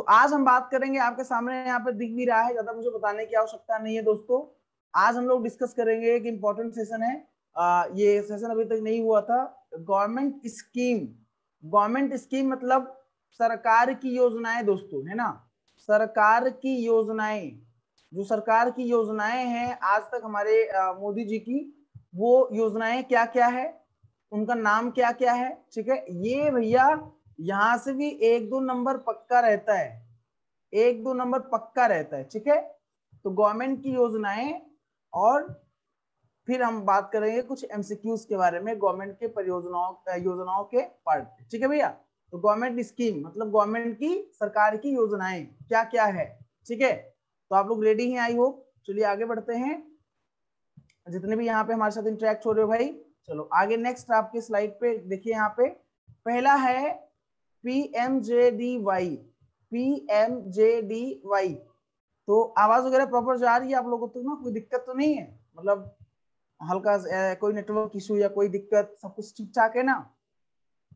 आज हम बात करेंगे, आपके सामने यहाँ पे दिख भी रहा है, ज्यादा मुझे बताने की आवश्यकता नहीं है दोस्तों। आज हम लोग डिस्कस करेंगे एक इम्पोर्टेंट सेशन है, ये सेशन अभी तक नहीं हुआ था। गवर्नमेंट स्कीम, गवर्नमेंट स्कीम मतलब सरकार की योजनाएं दोस्तों, है ना। सरकार की योजनाएं, जो सरकार की योजनाएं हैं आज तक हमारे मोदी जी की, वो योजनाएं क्या क्या है, उनका नाम क्या क्या है, ठीक है। ये भैया यहां से भी 1-2 नंबर पक्का रहता है, 1-2 नंबर पक्का रहता है, ठीक है। तो गवर्नमेंट की योजनाएं, और फिर हम बात करेंगे कुछ एमसीक्यूज के बारे में, गवर्नमेंट के परियोजनाओं योजनाओं के पार्ट, ठीक है भैया। तो गवर्नमेंट स्कीम मतलब गवर्नमेंट की, सरकार की योजनाएं क्या क्या है, ठीक है। तो आप लोग रेडी हैं, आई होप। चलिए आगे बढ़ते हैं, जितने भी यहाँ पे हमारे साथ इंटरेक्ट हो रहे हो भाई। चलो आगे नेक्स्ट आपके स्लाइड पे देखिए, यहाँ पे पहला है PMJDY, PMJDY। तो आवाज वगैरह प्रॉपर जा रही है आप लोगों को ना, कोई दिक्कत तो नहीं है, मतलब हल्का कोई नेटवर्क इशू या कोई दिक्कत, सब कुछ ठीक ठाक है ना।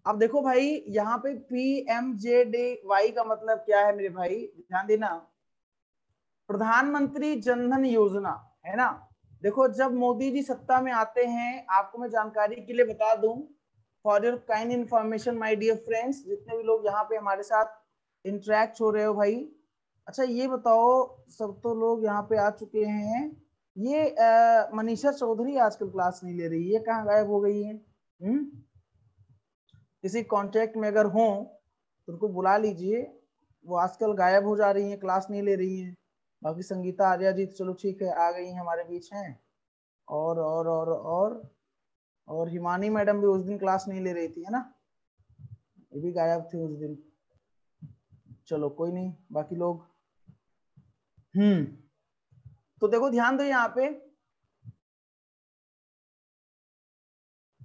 अब देखो भाई, यहाँ पे PMJDY का मतलब क्या है मेरे भाई, ध्यान देना। प्रधानमंत्री जनधन योजना, है ना। देखो जब मोदी जी सत्ता में आते हैं, आपको मैं जानकारी के लिए बता दूं, for your kind information my dear friends, जितने भी लोग यहाँ पे हमारे साथ इंटरेक्ट हो रहे हो भाई। अच्छा ये बताओ, सब तो लोग यहाँ पे आ चुके हैं, ये मनीषा चौधरी आजकल क्लास नहीं ले रही है, कहाँ गायब हो गई है? किसी कांटेक्ट में अगर हो तो उनको बुला लीजिए, वो आजकल गायब हो जा रही है, क्लास नहीं ले रही है। बाकी संगीता आर्या जी तो चलो ठीक है, आ गई हैं हमारे बीच हैं। और हिमानी मैडम भी उस दिन क्लास नहीं ले रही थी, है ना, ये भी गायब थी उस दिन। चलो कोई नहीं, बाकी लोग तो देखो ध्यान दो यहाँ पे,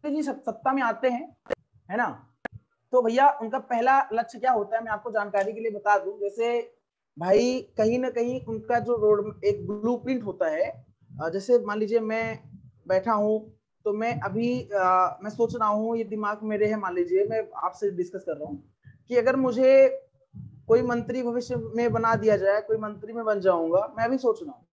जी सत्ता में आते हैं, है ना। तो भैया उनका पहला लक्ष्य क्या होता है, मैं आपको जानकारी के लिए बता दूं। जैसे भाई कहीं ना कहीं उनका जो रोड एक ब्लूप्रिंट होता है, जैसे मान लीजिए मैं बैठा हूं, तो मैं अभी मैं सोच रहा हूँ, ये दिमाग मेरे है, मान लीजिए मैं आपसे डिस्कस कर रहा हूँ कि अगर मुझे कोई मंत्री भविष्य में बना दिया जाए, कोई मंत्री में बन जाऊंगा, मैं अभी सोच रहा हूँ,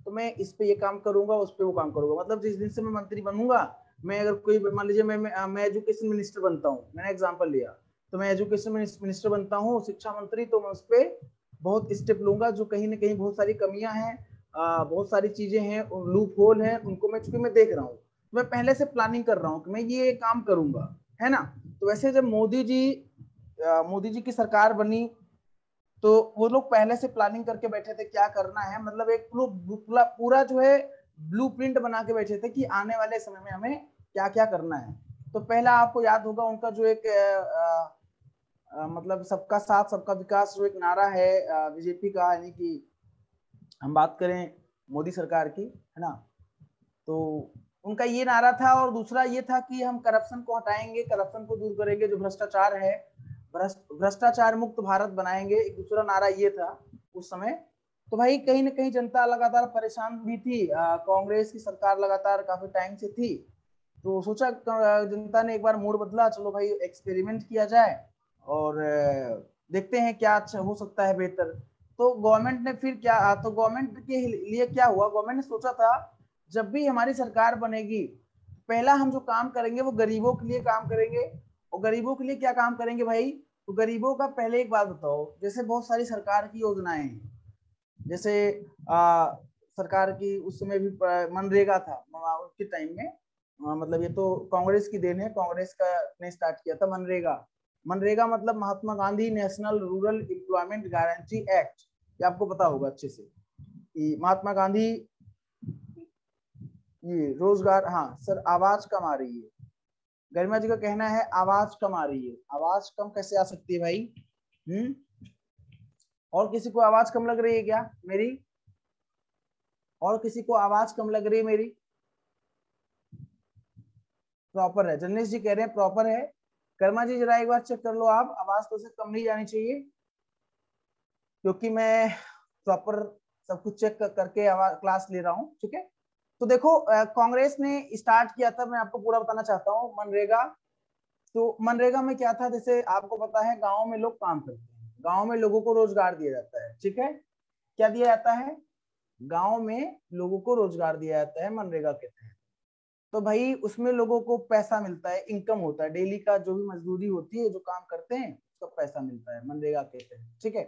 तो मैं इस पे ये काम करूंगा, उस पे वो काम करूंगा। मतलब जिस दिन से मैं मंत्री बनूंगा, मैं अगर कोई मान लीजिए मैं एजुकेशन मिनिस्टर बनता हूँ, मैंने एग्जांपल लिया, तो मैं एजुकेशन मिनिस्टर बनता हूँ, शिक्षा मंत्री, तो मैं उस पर बहुत स्टेप लूंगा, जो कहीं ना कहीं बहुत सारी कमियां हैं, बहुत सारी चीजें हैं, लूप होल है, उनको मैं चूंकि मैं देख रहा हूँ, तो मैं पहले से प्लानिंग कर रहा हूँ कि मैं ये काम करूंगा, है ना। तो वैसे जब मोदी जी की सरकार बनी, तो वो लोग पहले से प्लानिंग करके बैठे थे क्या करना है, मतलब एक पूरा जो है ब्लूप्रिंट बना के बैठे थे कि आने वाले समय में हमें क्या क्या करना है। तो पहला आपको याद होगा उनका जो एक मतलब सबका साथ सबका विकास, जो एक नारा है बीजेपी का, यानी कि हम बात करें मोदी सरकार की, है ना। तो उनका ये नारा था, और दूसरा ये था कि हम करप्शन को हटाएंगे, करप्शन को दूर करेंगे, जो भ्रष्टाचार है, भ्रष्टाचार मुक्त भारत बनाएंगे, एक दूसरा नारा ये था उस समय। तो भाई कहीं ना कहीं जनता लगातार परेशान भी थी, कांग्रेस की सरकार लगातार काफी टाइम से थी। तो सोचा जनता ने एक बार मूड बदला, चलो भाई एक्सपेरिमेंट किया जाए, और देखते हैं क्या अच्छा हो सकता है बेहतर। तो गवर्नमेंट ने फिर क्या, तो गवर्नमेंट के लिए क्या हुआ, गवर्नमेंट ने सोचा था जब भी हमारी सरकार बनेगी, पहला हम जो काम करेंगे वो गरीबों के लिए काम करेंगे। और गरीबों के लिए क्या काम करेंगे भाई, तो गरीबों का पहले एक बात बताओ, जैसे बहुत सारी सरकार की योजनाएं हैं, जैसे सरकार की उस समय भी मनरेगा था उसके टाइम में, मतलब ये तो कांग्रेस की देन है, कांग्रेस का ने स्टार्ट किया था मनरेगा। मनरेगा मतलब Mahatma Gandhi national rural employment guarantee act, ये आपको पता होगा अच्छे से कि महात्मा गांधी, ये रोजगार, हाँ सर आवाज कम आ रही है, गरिमा जी का कहना है आवाज कम आ रही है। आवाज कम कैसे आ सकती है भाई? और किसी को आवाज कम लग रही है क्या मेरी? और किसी को आवाज कम लग रही है मेरी? प्रॉपर है, जन्नेश जी कह रहे हैं प्रॉपर है। कर्मा जी जरा एक बार चेक कर लो आप, आवाज तो से कम नहीं जानी चाहिए, क्योंकि मैं प्रॉपर सब कुछ चेक करके आवाज क्लास ले रहा हूँ, ठीक है। तो देखो कांग्रेस ने स्टार्ट किया था, मैं आपको पूरा बताना चाहता हूँ, मनरेगा। तो मनरेगा में क्या था, जैसे आपको पता है गाँव में लोग काम करते हैं, गांव में लोगों को रोजगार दिया जाता है, ठीक है। क्या दिया जाता है? गांव में लोगों को रोजगार दिया जाता है मनरेगा के तहत। तो भाई उसमें लोगों को पैसा मिलता है, इनकम होता है, डेली का जो भी मजदूरी होती है, जो काम करते हैं उसका पैसा मिलता है मनरेगा के तहत, ठीक है।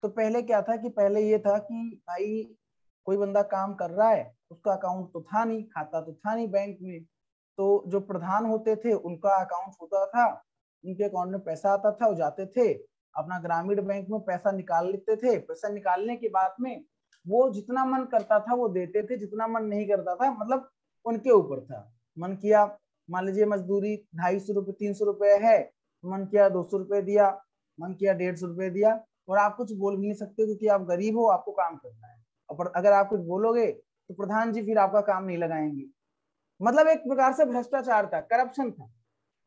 तो पहले क्या था कि पहले ये था कि भाई कोई बंदा काम कर रहा है, उसका अकाउंट तो था नहीं, खाता तो था नहीं बैंक में, तो जो प्रधान होते थे उनका अकाउंट होता था, उनके अकाउंट में पैसा आता था, वो जाते थे अपना ग्रामीण बैंक में पैसा निकाल लेते थे। पैसा निकालने के बाद में वो जितना मन करता था वो देते थे, जितना मन नहीं करता था मतलब उनके ऊपर था। मन किया, मान लीजिए मजदूरी 250 रुपये 300 रुपये है, मन किया 200 रुपये दिया, मन किया 150 रुपये दिया, और आप कुछ बोल भी नहीं सकते क्योंकि आप गरीब हो, आपको काम करना है। और अगर आप कुछ बोलोगे तो प्रधान जी फिर आपका काम नहीं लगाएंगे। मतलब एक प्रकार से भ्रष्टाचार था, करप्शन था,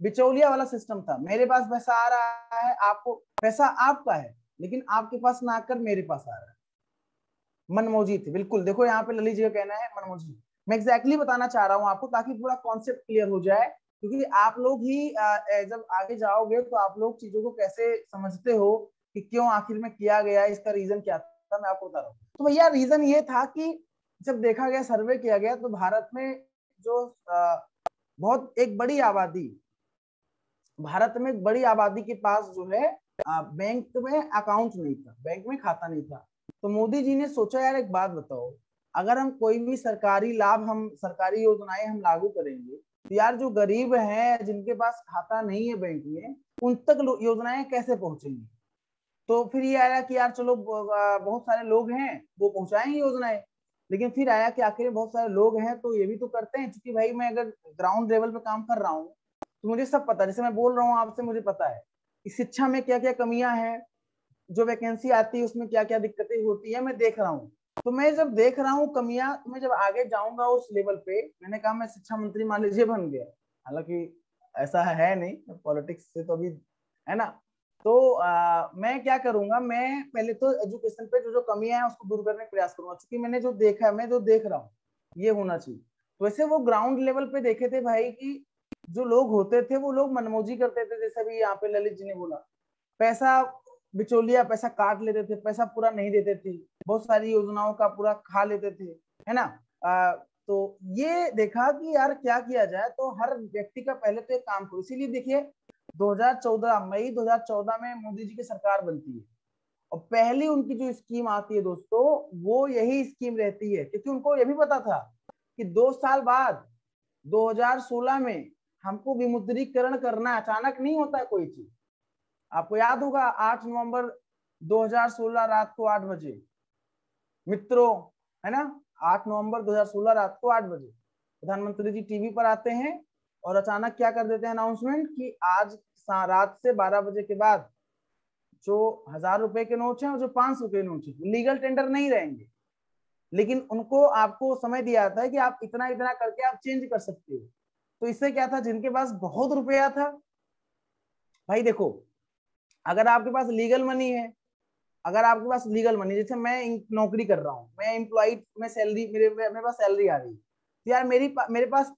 बिचौलिया वाला सिस्टम था। मेरे पास पैसा आ रहा है, आपको पैसा आपका है लेकिन आपके पास ना आकर मेरे पास आ रहा है। मनमौजी थी बिल्कुल। देखो यहाँ पे ललित जी का कहना है मनमौजी। मैं एग्जैक्टली बताना चाह रहा हूँ आपको ताकि पूरा कॉन्सेप्ट क्लियर हो जाए, क्योंकि आप लोग ही जब आगे जाओगे तो आप लोग चीजों को कैसे समझते हो कि क्यों आखिर में किया गया, इसका रीजन क्या था, मैं आपको बता रहा हूँ। तो भैया रीजन ये था कि जब देखा गया, सर्वे किया गया, तो भारत में जो बहुत एक बड़ी आबादी, भारत में एक बड़ी आबादी के पास जो है बैंक में अकाउंट नहीं था, बैंक में खाता नहीं था। तो मोदी जी ने सोचा यार एक बात बताओ, अगर हम कोई भी सरकारी लाभ, हम सरकारी योजनाएं हम लागू करेंगे तो यार जो गरीब हैं, जिनके पास खाता नहीं है बैंक में, उन तक योजनाएं कैसे पहुंचेंगी। तो फिर ये आया कि यार चलो बहुत सारे लोग हैं वो पहुंचाएंगे योजनाएं। लेकिन फिर आया कि आखिर बहुत सारे लोग हैं तो ये भी तो करते हैं, क्योंकि भाई मैं अगर ग्राउंड लेवल पे काम कर रहा हूँ तो मुझे सब पता है। जैसे मैं बोल रहा हूँ आपसे, मुझे पता है कि शिक्षा में क्या क्या कमियां हैं, जो वैकेंसी आती है उसमें क्या क्या दिक्कतें होती है, मैं देख रहा हूँ। तो मैं जब देख रहा हूँ कमियां, तो मैं जब आगे जाऊंगा उस लेवल पे, मैंने कहा मैं शिक्षा मंत्री मान लीजिए बन गया, हालांकि ऐसा है नहीं, पॉलिटिक्स से तो अभी है ना। तो मैं क्या करूंगा, मैं पहले तो एजुकेशन पे जो जो कमियां हैं उसको दूर करने का प्रयास करूंगा, क्योंकि मैंने जो देखा है, मैं जो देख रहा हूँ ये होना चाहिए। तो वैसे वो ग्राउंड लेवल पे देखे थे भाई कि जो लोग होते थे वो लोग मनमौजी करते थे, जैसे भी यहाँ पे ललित जी ने बोला, पैसा बिचौलिया पैसा काट लेते थे, पैसा पूरा नहीं देते थे, बहुत सारी योजनाओं का पूरा खा लेते थे, है ना। तो ये देखा कि यार क्या किया जाए, तो हर व्यक्ति का पहले तो एक काम करो। इसीलिए देखिए 2014 मई 2014 में मोदी जी की सरकार बनती है, और पहली उनकी जो स्कीम आती है दोस्तों, वो यही स्कीम रहती है, क्योंकि उनको ये भी पता था कि 2 साल बाद 2016 में हमको विमुद्रीकरण करना है। अचानक नहीं होता है कोई चीज। आपको याद होगा 8 नवंबर 2016 रात को 8 बजे, मित्रों, है ना, 8 नवंबर 2016 रात को 8 बजे प्रधानमंत्री जी टीवी पर आते हैं और अचानक क्या कर देते हैं अनाउंसमेंट कि आज रात से 12 बजे के बाद जो 1000 रुपए के नोट हैं और जो 500 के नोट हैं लीगल टेंडर नहीं रहेंगे, लेकिन उनको आपको समय दिया जाता है कि आप इतना इतना करके आप चेंज कर सकते हो। तो इससे क्या था, जिनके पास बहुत रुपया था, भाई देखो, अगर आपके पास लीगल मनी है, अगर आपके पास लीगल मनी, जैसे मैं नौकरी कर रहा हूँ, मैं एम्प्लॉय में सैलरी, मेरे पास सैलरी आ रही है, तो यार मेरे पास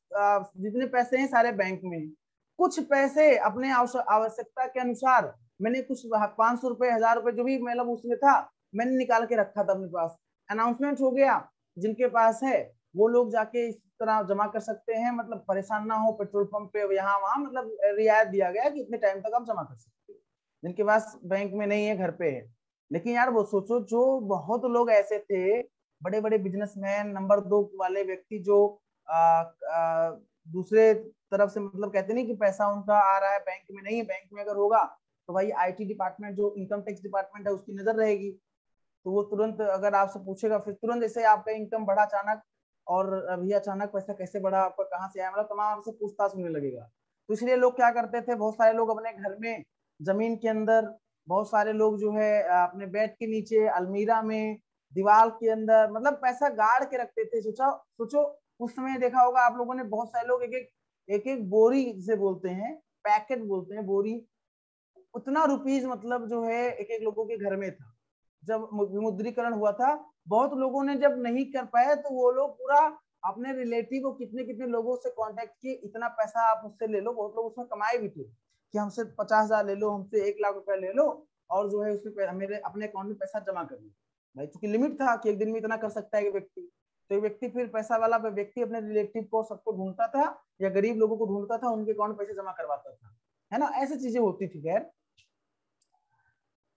जितने पैसे हैं सारे बैंक में हैं। कुछ पैसे अपने आवश्यकता के अनुसार मैंने कुछ 500 रुपए 1000 रुपए जो भी मतलब उसमें था, मैंने निकाल के रखा था अपने पास। अनाउंसमेंट हो गया, जिनके पास है वो लोग जाके इस तरह जमा कर सकते हैं, मतलब परेशान ना हो, पेट्रोल पंप पे यहाँ वहां, मतलब रियायत दिया गया कि इतने टाइम तक आप जमा कर सकते हो। जिनके पास बैंक में नहीं है, घर पे है। लेकिन यार वो सोचो, जो बहुत लोग ऐसे थे, बड़े बड़े बिजनेसमैन, नंबर 2 वाले व्यक्ति, जो आ, आ, दूसरे तरफ से मतलब कहते नहीं कि पैसा उनका आ रहा है बैंक में नहीं है, बैंक में अगर होगा तो भाई आईटी डिपार्टमेंट, जो इनकम टैक्स डिपार्टमेंट है, उसकी नजर रहेगी। तो वो तुरंत अगर आपसे पूछेगा, फिर तुरंत जैसे आपका इनकम बढ़ा अचानक, और अभी अचानक पैसा कैसे बढ़ा, आपका कहाँ से आया, मतलब तमाम आपसे पूछताछ होने लगेगा। तो इसलिए लोग क्या करते थे, बहुत सारे लोग अपने घर में, जमीन के अंदर, बहुत सारे लोग जो है अपने बेड के नीचे, अलमीरा में, दीवार के अंदर, मतलब पैसा गाड़ के रखते थे। सोचो सोचो, उस समय देखा होगा आप लोगों ने, बहुत सारे लोग एक एक बोरी जिसे बोलते हैं, पैकेट बोलते हैं, बोरी, उतना रुपीज मतलब जो है एक एक लोगों के घर में था। जब विमुद्रीकरण हुआ था, बहुत लोगों ने जब नहीं कर पाए तो वो लोग पूरा अपने रिलेटिव को कितने कितने लोगों से कांटेक्ट किए, इतना पैसा आप मुझसे ले लो। बहुत लोग उसमें कमाए भी थे कि हमसे 50,000 ले लो, हमसे 1 लाख रुपए ले लो, और जो है उसमें मेरे अपने अकाउंट में पैसा जमा कर लिया भाई, चूंकि लिमिट था कि एक दिन में इतना कर सकता है एक व्यक्ति, तो एक व्यक्ति फिर पैसा वाला व्यक्ति अपने रिलेटिव को सबको ढूंढता था या गरीब लोगों को ढूंढता था, उनके अकाउंट में पैसे जमा करवाता था, है ना, ऐसी चीजें होती थी। खैर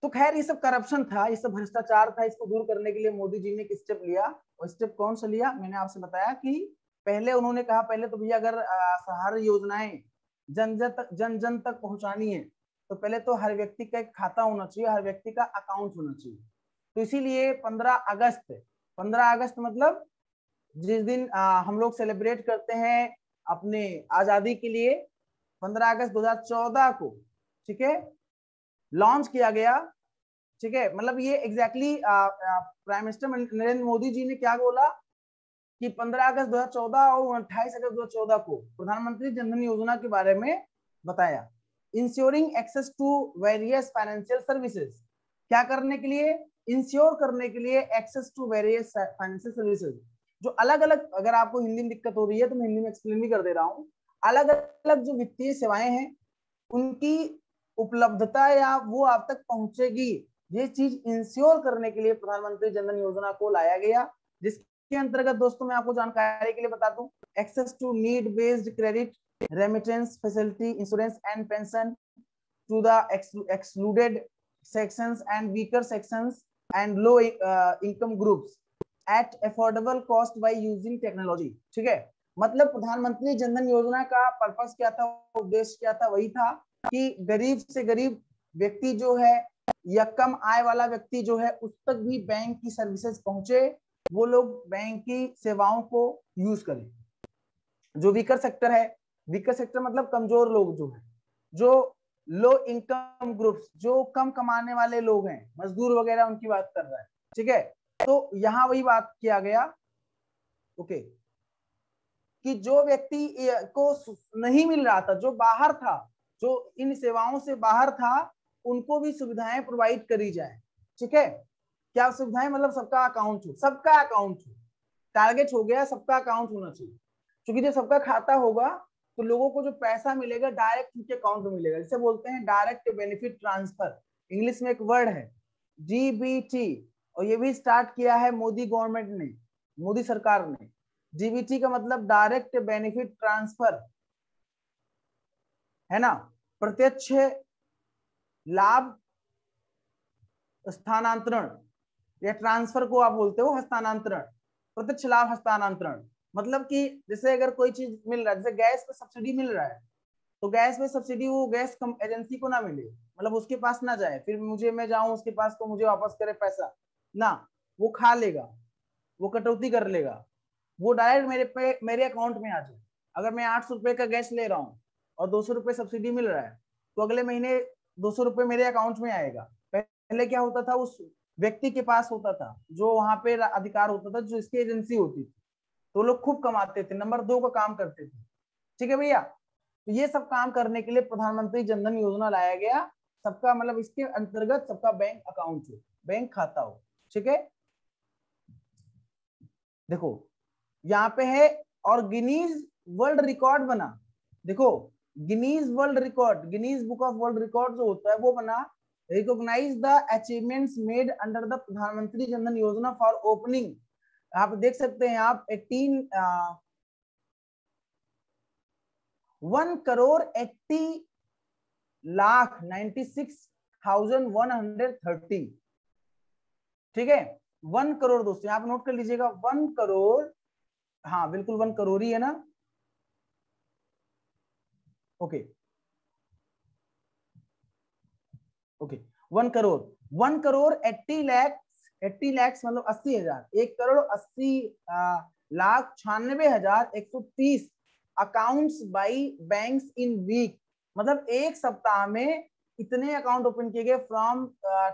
तो खैर ये सब करप्शन था, ये सब भ्रष्टाचार था, इसको दूर करने के लिए मोदी जी ने एक स्टेप लिया। और स्टेप कौन सा लिया, मैंने आपसे बताया कि पहले उन्होंने कहा पहले तो भैया अगर हर योजनाएं जन जन तक पहुंचानी है तो पहले तो हर व्यक्ति का एक खाता होना चाहिए, हर व्यक्ति का अकाउंट होना चाहिए। तो इसीलिए 15 अगस्त मतलब जिस दिन हम लोग सेलिब्रेट करते हैं अपने आजादी के लिए, 15 अगस्त 2014 को, ठीक है, लॉन्च किया गया। ठीक है, मतलब ये exactly prime minister Narendra Modi ji ने क्या बोला कि 15 अगस्त 2014 और 28 अगस्त 2014 को प्रधानमंत्री जनधन योजना के बारे में बताया। Ensuring access to various financial services, क्या करने के लिए, इंश्योर करने के लिए access to various financial services, जो अलग अलग, अगर आपको हिंदी में दिक्कत हो रही है तो मैं हिंदी में एक्सप्लेन भी कर दे रहा हूँ, अलग अलग जो वित्तीय सेवाएं हैं उनकी उपलब्धता या वो आप तक पहुंचेगी, ये चीज इंश्योर करने के लिए प्रधानमंत्री जनधन योजना को लाया गया। जिसके अंतर्गत दोस्तों मैं आपको जानकारी के लिए बता दूं, access to need based credit remittance facility insurance and pension to the excluded sections and weaker sections and low income groups at affordable cost by using technology. ठीक है, मतलब प्रधानमंत्री जनधन योजना का पर्पस क्या था, उद्देश्य क्या था, वही था कि गरीब से गरीब व्यक्ति जो है या कम आय वाला व्यक्ति जो है उस तक भी बैंक की सर्विसेज पहुंचे, वो लोग बैंक की सेवाओं को यूज करें। जो वीकर सेक्टर है, वीकर सेक्टर मतलब कमजोर लोग जो है, जो लो इनकम ग्रुप्स, जो कम कमाने वाले लोग हैं, मजदूर वगैरह, उनकी बात कर रहा है। ठीक है, तो यहां वही बात किया गया, ओके, कि जो व्यक्ति को नहीं मिल रहा था, जो बाहर था, जो इन सेवाओं से बाहर था, उनको भी सुविधाएं प्रोवाइड करी जाए। ठीक है, क्या सुविधाएं, मतलब सबका अकाउंट हो, सबका अकाउंट हो, टारगेट हो गया सबका अकाउंट होना चाहिए। क्योंकि जब सबका खाता होगा तो लोगों को जो पैसा मिलेगा डायरेक्ट उनके अकाउंट में मिलेगा, जिसे बोलते हैं डायरेक्ट बेनिफिट ट्रांसफर, इंग्लिश में एक वर्ड है डीबीटी, और ये भी स्टार्ट किया है मोदी गवर्नमेंट ने, मोदी सरकार ने। डीबीटी का मतलब डायरेक्ट बेनिफिट ट्रांसफर, है ना, प्रत्यक्ष लाभ स्थानांतरण, या ट्रांसफर को आप बोलते हो हस्तांतरण, प्रत्यक्ष लाभ हस्तांतरण। मतलब कि जैसे अगर कोई चीज मिल रहा है, जैसे गैस पे सब्सिडी मिल रहा है, तो गैस पे सब्सिडी वो गैस एजेंसी को ना मिले, मतलब उसके पास ना जाए, फिर मैं जाऊं उसके पास तो मुझे वापस करे पैसा ना, वो खा लेगा, वो कटौती कर लेगा, वो डायरेक्ट मेरे अकाउंट में आ जाए। अगर मैं 800 रुपए का गैस ले रहा हूँ और 200 रुपए सब्सिडी मिल रहा है, तो अगले महीने 200 रुपए मेरे अकाउंट में आएगा। पहले क्या होता था, उस व्यक्ति के पास होता था, जो वहां पे अधिकार होता था, जो इसकी एजेंसी होती थी, तो लोग खूब कमाते थे, नंबर 2 का काम करते थे। ठीक है भैया, तो ये सब काम करने के लिए प्रधानमंत्री जनधन योजना लाया गया। सबका मतलब इसके अंतर्गत सबका बैंक अकाउंट हो, बैंक खाता हो। ठीक है, देखो यहाँ पे है, और गिनीज वर्ल्ड रिकॉर्ड बना, देखो Guinness world record, Guinness book of world record जो होता है वो बना, recognize the achievements made under the Pradhan Mantri Jan Dhan योजना फॉर ओपनिंग। आप देख सकते हैं आप 1,80,96,130। ठीक है, 1 करोड़ दोस्तों, यहाँ पे नोट कर लीजिएगा, 1 करोड़, हाँ बिल्कुल 1 करोड़ ही है ना, ओके ओके, 1 करोड़, 1 करोड़ 80 लाख, 80 लाख मतलब 80,000, 1 crore 80 lakh 96,130 accounts by banks in week, मतलब एक सप्ताह में इतने अकाउंट ओपन किए गए from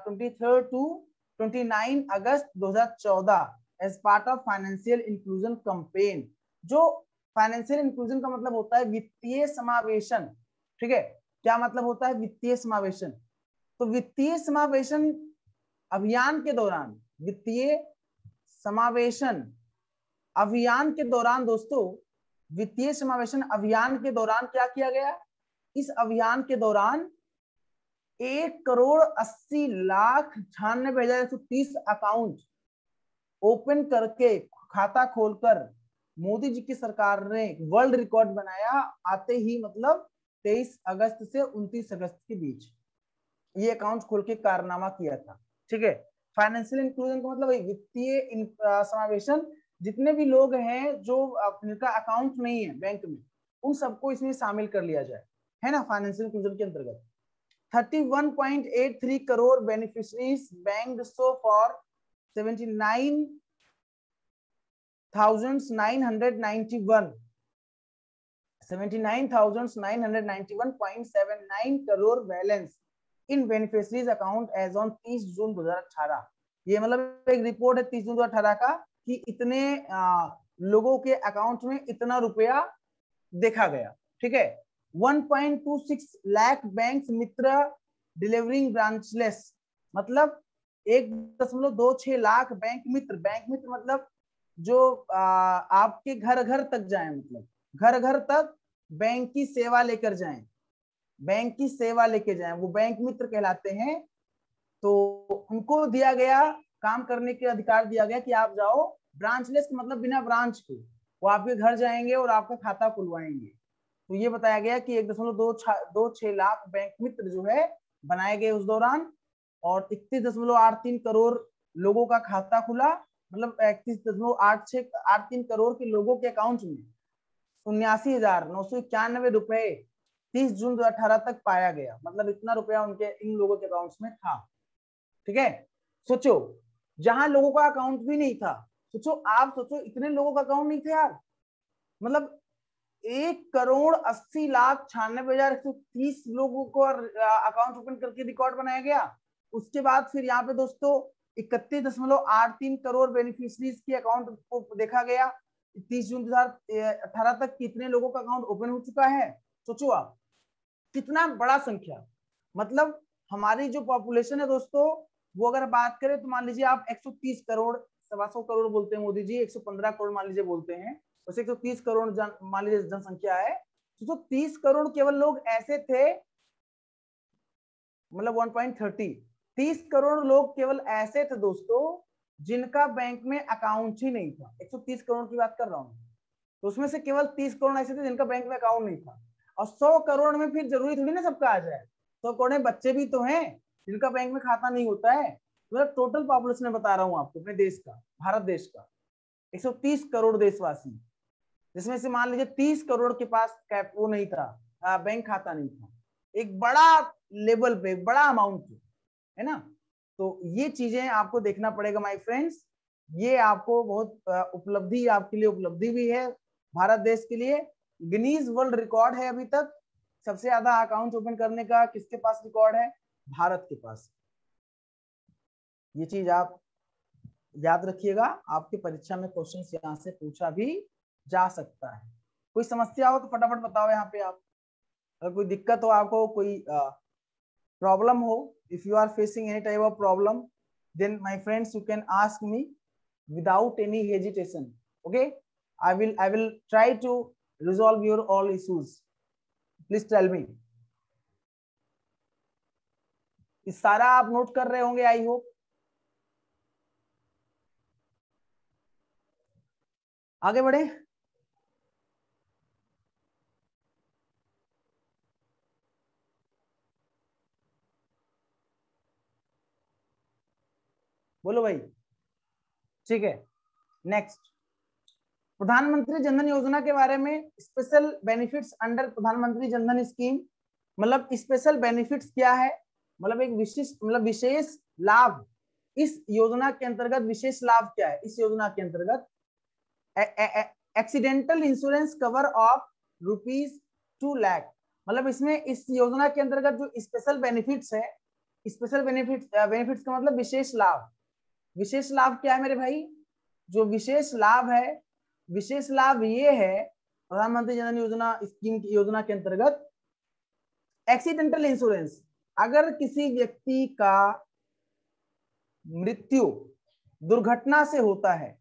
23 to 29 August 2014 as part of financial inclusion campaign. जो फाइनेंशियल इंक्लूजन का मतलब होता है वित्तीय समावेशन। ठीक है, क्या मतलब होता है वित्तीय समावेशन, तो वित्तीय समावेशन अभियान के दौरान, वित्तीय समावेशन अभियान के दौरान दोस्तों, वित्तीय समावेशन अभियान के दौरान क्या किया गया, इस अभियान के दौरान 1,80,96,130 अकाउंट ओपन करके, खाता खोलकर मोदी जी की सरकार ने वर्ल्ड रिकॉर्ड बनाया, आते ही मतलब 23 अगस्त से 29 अगस्त के बीच ये अकाउंट खोल के कारनामा किया था। ठीक है, फाइनेंशियल इंक्लूजन का मतलब वित्तीय समावेशन, जितने भी लोग हैं जो जिनका अकाउंट नहीं है बैंक में, उन सबको इसमें शामिल कर लिया जाए, है ना, फाइनेंशियल इंक्लूजन के अंतर्गत। 31.83 crore beneficiaries banked so for 79,991.79 crore balance in beneficiaries account as on 30 June 2018। ये मतलब एक रिपोर्ट है 30 जून 2018 का कि इतने लोगों के अकाउंट में इतना रुपया देखा गया। ठीक है, 1.26 लाख बैंक मित्र डिलीवरिंग ब्रांचलेस, मतलब 1.26 लाख बैंक मित्र मतलब जो आपके घर घर तक जाए, मतलब घर घर तक बैंक की सेवा लेकर जाएं, बैंक की सेवा लेके जाएं, वो बैंक मित्र कहलाते हैं। तो उनको दिया गया, काम करने के अधिकार दिया गया कि आप जाओ, ब्रांचलेस मतलब बिना ब्रांच के, वो आपके घर जाएंगे और आपका खाता खुलवाएंगे। तो ये बताया गया कि 1.26 लाख बैंक मित्र जो है बनाए गए उस दौरान, और 31.83 करोड़ लोगों का खाता खुला, मतलब 31.83 करोड़ के लोगों के अकाउंट में 79,991 रुपए 30 जून 2018 तक पाया गया, मतलब इतना रुपया उनके इन लोगों के अकाउंट्स में था। ठीक है, सोचो जहां लोगों का अकाउंट भी नहीं था, आप सोचो इतने लोगों का अकाउंट नहीं थे यार, मतलब 1,80,96,130 लोगों को अकाउंट ओपन करके रिकॉर्ड बनाया गया। उसके बाद फिर यहाँ पे दोस्तों 31.83 करोड़ बेनिफिशरीज के अकाउंट को देखा गया। 30 जून 2018 तक कितने लोगों का अकाउंट ओपन हो चुका है, सोचो आप कितना बड़ा संख्या। मतलब हमारी जो पॉपुलेशन है दोस्तों, वो अगर बात करें तो मान लीजिए आप 130 करोड़, 125 करोड़ बोलते हैं मोदी जी, 115 करोड़ मान लीजिए बोलते हैं, वैसे 130 करोड़ मान लीजिए जनसंख्या है, तो 30 करोड़ केवल लोग ऐसे थे, मतलब 30 करोड़ लोग केवल ऐसे थे दोस्तों जिनका बैंक में अकाउंट ही नहीं था। 130 करोड़ की बात कर रहा हूं, तो उसमें से केवल 30 करोड़ ऐसे थे जिनका बैंक में अकाउंट नहीं था। और 100 करोड़ में फिर जरूरी थोड़ी ना सबका आ जाए, 100 करोड़ में बच्चे भी तो हैं जिनका बैंक में खाता नहीं होता है। मतलब टोटल पॉपुलेशन बता रहा हूं आपको अपने देश का, भारत देश का 130 करोड़ देशवासी, जिसमें से मान लीजिए 30 करोड़ के पास कैप वो नहीं था, बैंक खाता नहीं था। एक बड़ा लेवल पे बड़ा अमाउंट है ना। तो ये चीजें आपको देखना पड़ेगा माय फ्रेंड्स, ये आपको बहुत उपलब्धि, आपके लिए उपलब्धि भी है भारत देश के लिए। गिनीज वर्ल्ड रिकॉर्ड है अभी तक सबसे ज्यादा अकाउंट ओपन करने का, किसके पास रिकॉर्ड है, भारत के पास। ये चीज आप याद रखिएगा, आपकी परीक्षा में क्वेश्चन यहाँ से पूछा भी जा सकता है। कोई समस्या हो तो फटाफट बताओ यहाँ पे आप, अगर कोई दिक्कत हो आपको, कोई प्रॉब्लम हो, if you are facing any type of problem, then my friends you can ask me without any hesitation. Okay, I will try to resolve your all issues. Please tell me. इस सारा आप note कर रहे होंगे I hope. आगे बढ़े, बोलो भाई। ठीक है, नेक्स्ट, प्रधानमंत्री जनधन योजना के बारे में, स्पेशल बेनिफिट्स अंडर प्रधानमंत्री जनधन स्कीम, मतलब स्पेशल बेनिफिट्स क्या है, मतलब एक विशिष्ट, मतलब विशेष लाभ इस योजना के अंतर्गत, विशेष लाभ क्या है इस योजना के अंतर्गत, accidental insurance cover of ₹2 lakh, मतलब इसमें इस योजना के अंतर्गत जो स्पेशल बेनिफिट्स है, स्पेशल बेनिफिट्स का मतलब विशेष लाभ। विशेष लाभ क्या है मेरे भाई, जो विशेष लाभ है, विशेष लाभ ये है प्रधानमंत्री जनधन योजना स्कीम की योजना के अंतर्गत, एक्सीडेंटल इंश्योरेंस, अगर किसी व्यक्ति का मृत्यु दुर्घटना से होता है,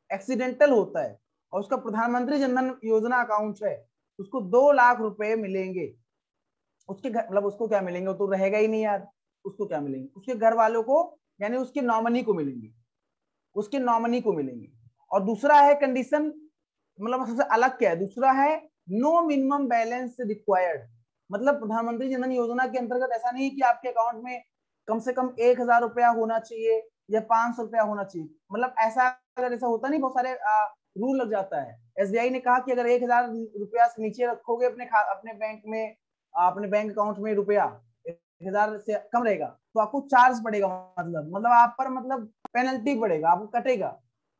एक्सीडेंटल होता है, और उसका प्रधानमंत्री जनधन योजना अकाउंट है, उसको 2 लाख रुपए मिलेंगे। उसके घर मतलब उसको क्या मिलेंगे, वो तो रहेगा ही नहीं यार, उसको क्या मिलेंगे, उसके घर वालों को यानी उसके नॉमिनी को मिलेंगे, उसके नॉमिनी को मिलेंगे। और दूसरा है कंडीशन, मतलब सबसे अलग क्या है, दूसरा है नो मिनिमम बैलेंस रिक्वायर्ड। मतलब प्रधानमंत्री जनधन योजना के अंतर्गत ऐसा नहीं है कि आपके अकाउंट में कम से कम 1,000 रुपया होना चाहिए या 500 रुपया होना चाहिए। मतलब ऐसा अगर ऐसा होता नहीं, बहुत सारे रूल लग जाता है। एसबीआई ने कहा कि अगर 1,000 रुपया से नीचे रखोगे अपने बैंक में, अपने बैंक अकाउंट में रुपया 1,000 से कम रहेगा तो आपको चार्ज पड़ेगा, मतलब आप पर मतलब पेनल्टी पड़ेगा, आपको कटेगा।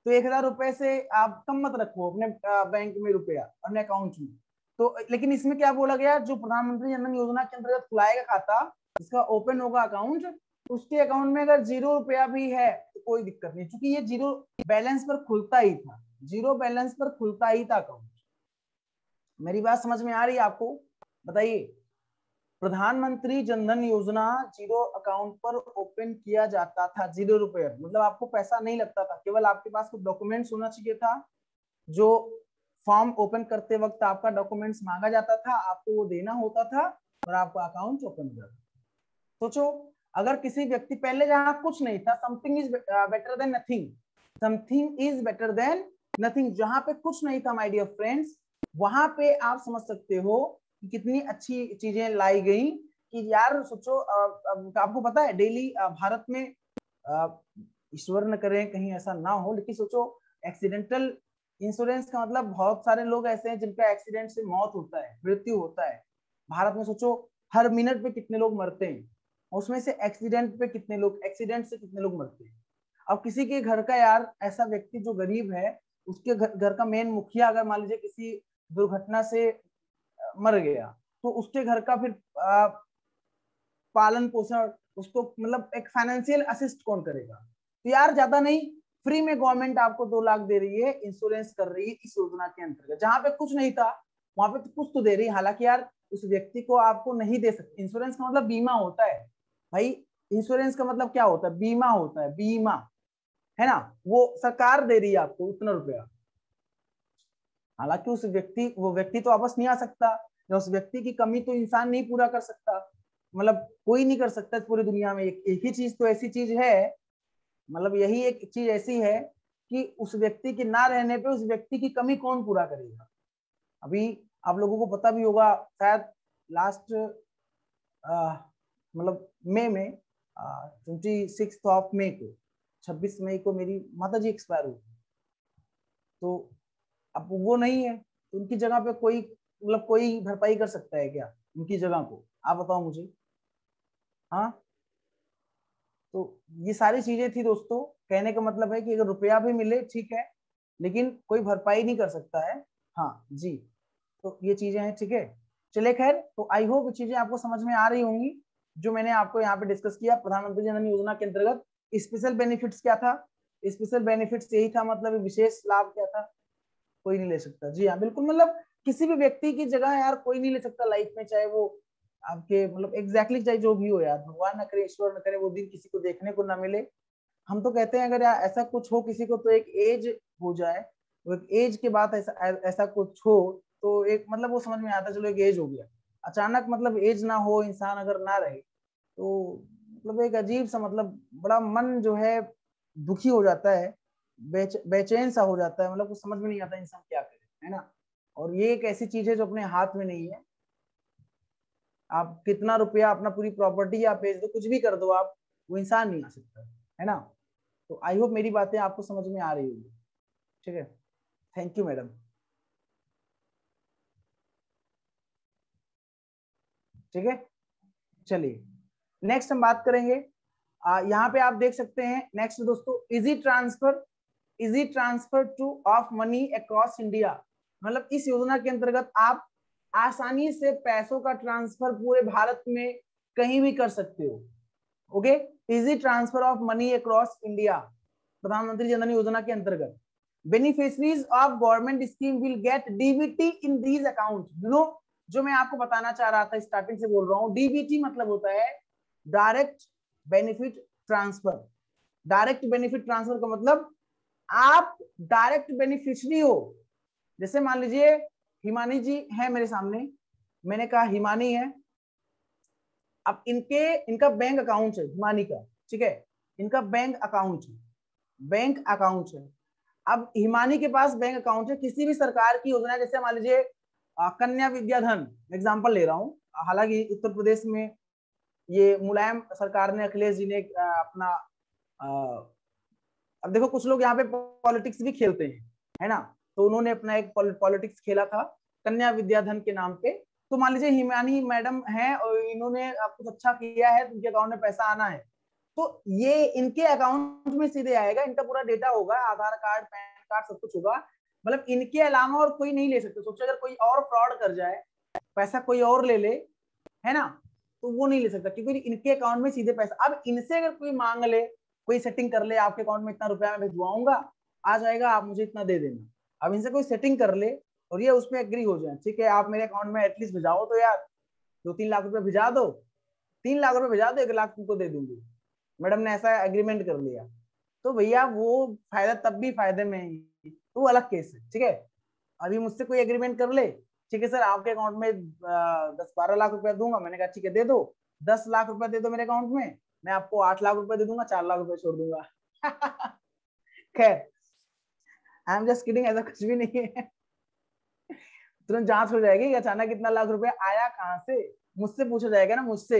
तो 1,000 रुपए से आप कम मत रखो अपने बैंक में रुपया, अपने अकाउंट में। तो लेकिन इसमें क्या बोला गया, जो प्रधानमंत्री जनधन योजना के अंतर्गत खुलाएगा खाता, जिसका ओपन होगा अकाउंट, उसके अकाउंट में अगर 0 रुपया भी है तो कोई दिक्कत नहीं, क्योंकि ये 0 बैलेंस पर खुलता ही था, 0 बैलेंस पर खुलता ही था अकाउंट। मेरी बात समझ में आ रही है आपको? बताइए। प्रधानमंत्री जनधन योजना 0 अकाउंट पर ओपन किया जाता था, 0 रुपये, मतलब आपको पैसा नहीं लगता था, केवल आपके पास कुछ डॉक्यूमेंट्स होना चाहिए था। जो फॉर्म ओपन करते वक्त आपका डॉक्यूमेंट्स मांगा जाता था, आपको वो देना होता था और आपका अकाउंट ओपन हो जाता। सोचो, अगर किसी व्यक्ति पहले जहां कुछ नहीं था, something is better than nothing, something is better than nothing, जहां पे कुछ नहीं था माय डियर फ्रेंड्स, वहां पे आप समझ सकते हो कि कितनी अच्छी चीजें लाई गई। कि यार सोचो, आपको पता है डेली भारत में, ईश्वर न करे कहीं ऐसा ना हो, लेकिन सोचो एक्सीडेंटल इंश्योरेंस का मतलब बहुत सारे लोग ऐसे हैं जिनका एक्सीडेंट से मौत होता है, मृत्यु होता है। भारत में सोचो हर मिनट पे कितने लोग मरते हैं, उसमें से एक्सीडेंट पे कितने लोग, एक्सीडेंट से कितने लोग मरते हैं। अब किसी के घर का यार ऐसा व्यक्ति जो गरीब है, उसके घर का मेन मुखिया अगर मान लीजिए किसी दुर्घटना से मर गया, तो उसके घर का फिर पालन पोषण, उसको मतलब एक फाइनेंशियल असिस्ट कौन करेगा? तो यार ज्यादा नहीं, फ्री में गवर्नमेंट आपको 2 लाख दे रही है, इंश्योरेंस कर रही है इस योजना के अंतर्गत। जहां पे कुछ नहीं था वहां पे तो कुछ तो दे रही है, हालांकि यार उस व्यक्ति को आपको नहीं दे सकते। इंश्योरेंस का मतलब बीमा होता है भाई, इंश्योरेंस का मतलब क्या होता है, बीमा होता है, बीमा, है ना। वो सरकार दे रही है आपको उतना रुपया, हालांकि वो व्यक्ति तो वापस नहीं आ सकता, या उस व्यक्ति की कमी तो इंसान नहीं पूरा कर सकता, मतलब कोई नहीं कर सकता इस पूरी दुनिया में। एक ही चीज तो ऐसी चीज है, मतलब यही एक चीज ऐसी है कि उस व्यक्ति के ना रहने पे उस व्यक्ति की कमी कौन पूरा करेगा। अभी आप लोगों को पता भी होगा शायद, लास्ट मतलब मई में 26 मई को, 26 मई को मेरी माता जी एक्सपायर हुई। तो अब वो नहीं है, तो उनकी जगह पे कोई मतलब कोई भरपाई कर सकता है क्या उनकी जगह को? आप बताओ मुझे। हाँ, तो ये सारी चीजें थी दोस्तों। कहने का मतलब है कि अगर रुपया भी मिले ठीक है, लेकिन कोई भरपाई नहीं कर सकता है। हाँ जी, तो ये चीजें हैं, ठीक है। चले खैर, तो आई होप ये चीजें आपको समझ में आ रही होंगी जो मैंने आपको यहाँ पे डिस्कस किया। प्रधानमंत्री जनधन योजना के अंतर्गत स्पेशल बेनिफिट्स क्या था? स्पेशल बेनिफिट्स यही था, मतलब विशेष लाभ क्या था? कोई नहीं ले सकता, जी हाँ बिल्कुल। मतलब किसी भी व्यक्ति की जगह यार कोई नहीं ले सकता लाइफ में, चाहे वो आपके मतलब एग्जैक्टली चाहे जो भी हो यार, भगवान ना करे, ईश्वर ना करे वो दिन किसी को देखने को ना मिले। हम तो कहते हैं अगर यार ऐसा कुछ हो किसी को तो एक एज हो जाए, वो एक एज के बाद ऐसा ऐसा कुछ हो तो एक मतलब वो समझ में आता है, चलो एक एज हो गया। अचानक मतलब एज ना हो, इंसान अगर ना रहे तो मतलब एक अजीब सा मतलब बड़ा मन जो है दुखी हो जाता है, बेचैन सा हो जाता है, मतलब कुछ समझ में नहीं आता इंसान क्या करे, है ना। और ये एक ऐसी चीज है जो अपने हाथ में नहीं है। आप कितना रुपया, अपना पूरी प्रॉपर्टी आप बेच दो, कुछ भी कर दो आप, वो इंसान नहीं आ सकता, है ना। तो आई होप मेरी बातें आपको समझ में आ रही होगी, ठीक है। Thank you madam. ठीक है, चलिए नेक्स्ट हम बात करेंगे। यहाँ पे आप देख सकते हैं नेक्स्ट दोस्तों, easy transfer, easy transfer two of money across India. मतलब इस योजना के अंतर्गत आप आसानी से पैसों का ट्रांसफर पूरे भारत में कहीं भी कर सकते हो। Okay, easy transfer of money across India, प्रधानमंत्री जनधन योजना के अंतर्गत beneficiaries of government scheme will get DBT in these account. You know, जो मैं आपको बताना चाह रहा था, स्टार्टिंग से बोल रहा हूँ, डीबीटी मतलब होता है direct benefit transfer. Direct benefit transfer का मतलब आप डायरेक्ट बेनिफिशियरी हो। जैसे मान लीजिए हिमानी जी है मेरे सामने, मैंने कहा हिमानी है, अब इनका बैंक अकाउंट है हिमानी का, ठीक है, इनका बैंक अकाउंट है। अब हिमानी के पास बैंक अकाउंट है, किसी भी सरकार की योजना, जैसे मान लीजिए कन्या विद्याधन एग्जांपल ले रहा हूँ, हालांकि उत्तर प्रदेश में ये मुलायम सरकार ने, अखिलेश जी ने अपना अब देखो कुछ लोग यहाँ पे पॉलिटिक्स भी खेलते हैं, है ना, तो उन्होंने अपना एक पॉलिटिक्स खेला था कन्या विद्याधन के नाम पे। तो मान लीजिए हिमानी मैडम है और इन्होंने कुछ अच्छा किया है तो उनके अकाउंट में पैसा आना है, तो ये इनके अकाउंट में सीधे आएगा, इनका पूरा डेटा होगा, आधार कार्ड, पैन कार्ड, सब कुछ होगा, मतलब इनके अलावा और कोई नहीं ले सकते। सोचो अगर कोई और फ्रॉड कर जाए, पैसा कोई और ले ले, है ना, तो वो नहीं ले सकता, क्योंकि इनके अकाउंट में सीधे पैसा। अब इनसे अगर कोई मांग ले, कोई सेटिंग कर ले, आपके अकाउंट में इतना रुपया मैं भिजवाऊंगा, आ जाएगा, आप मुझे इतना दे देना। अब इनसे कोई सेटिंग कर ले और ये उसमें एग्री हो जाए, ठीक है आप मेरे अकाउंट में एटलीस्ट भिजाओ तो यार, 2-3 लाख रुपए भिजा दो, 3 लाख रुपए भिजा दो, 1 लाख तुमको दे दूंगी, मैडम ने ऐसा एग्रीमेंट कर लिया, तो भैया वो फायदा तब भी फायदे में ही, तो वो अलग केस है, ठीक है। अभी मुझसे कोई एग्रीमेंट कर ले, ठीक है सर आपके अकाउंट में 10-12 लाख रुपया दूंगा, मैंने कहा ठीक है दे दो, 10 लाख रुपया दे दो मेरे अकाउंट में, मैं आपको 8 लाख रुपया दे दूंगा, 4 लाख रुपया छोड़ दूंगा। खैर आई एम जस्ट किडिंग, ऐसा कुछ भी नहीं है। तुरंत जांच हो जाएगी कि अचानक इतना लाख रुपया आया कहाँ से, मुझसे पूछा जाएगा ना, मुझसे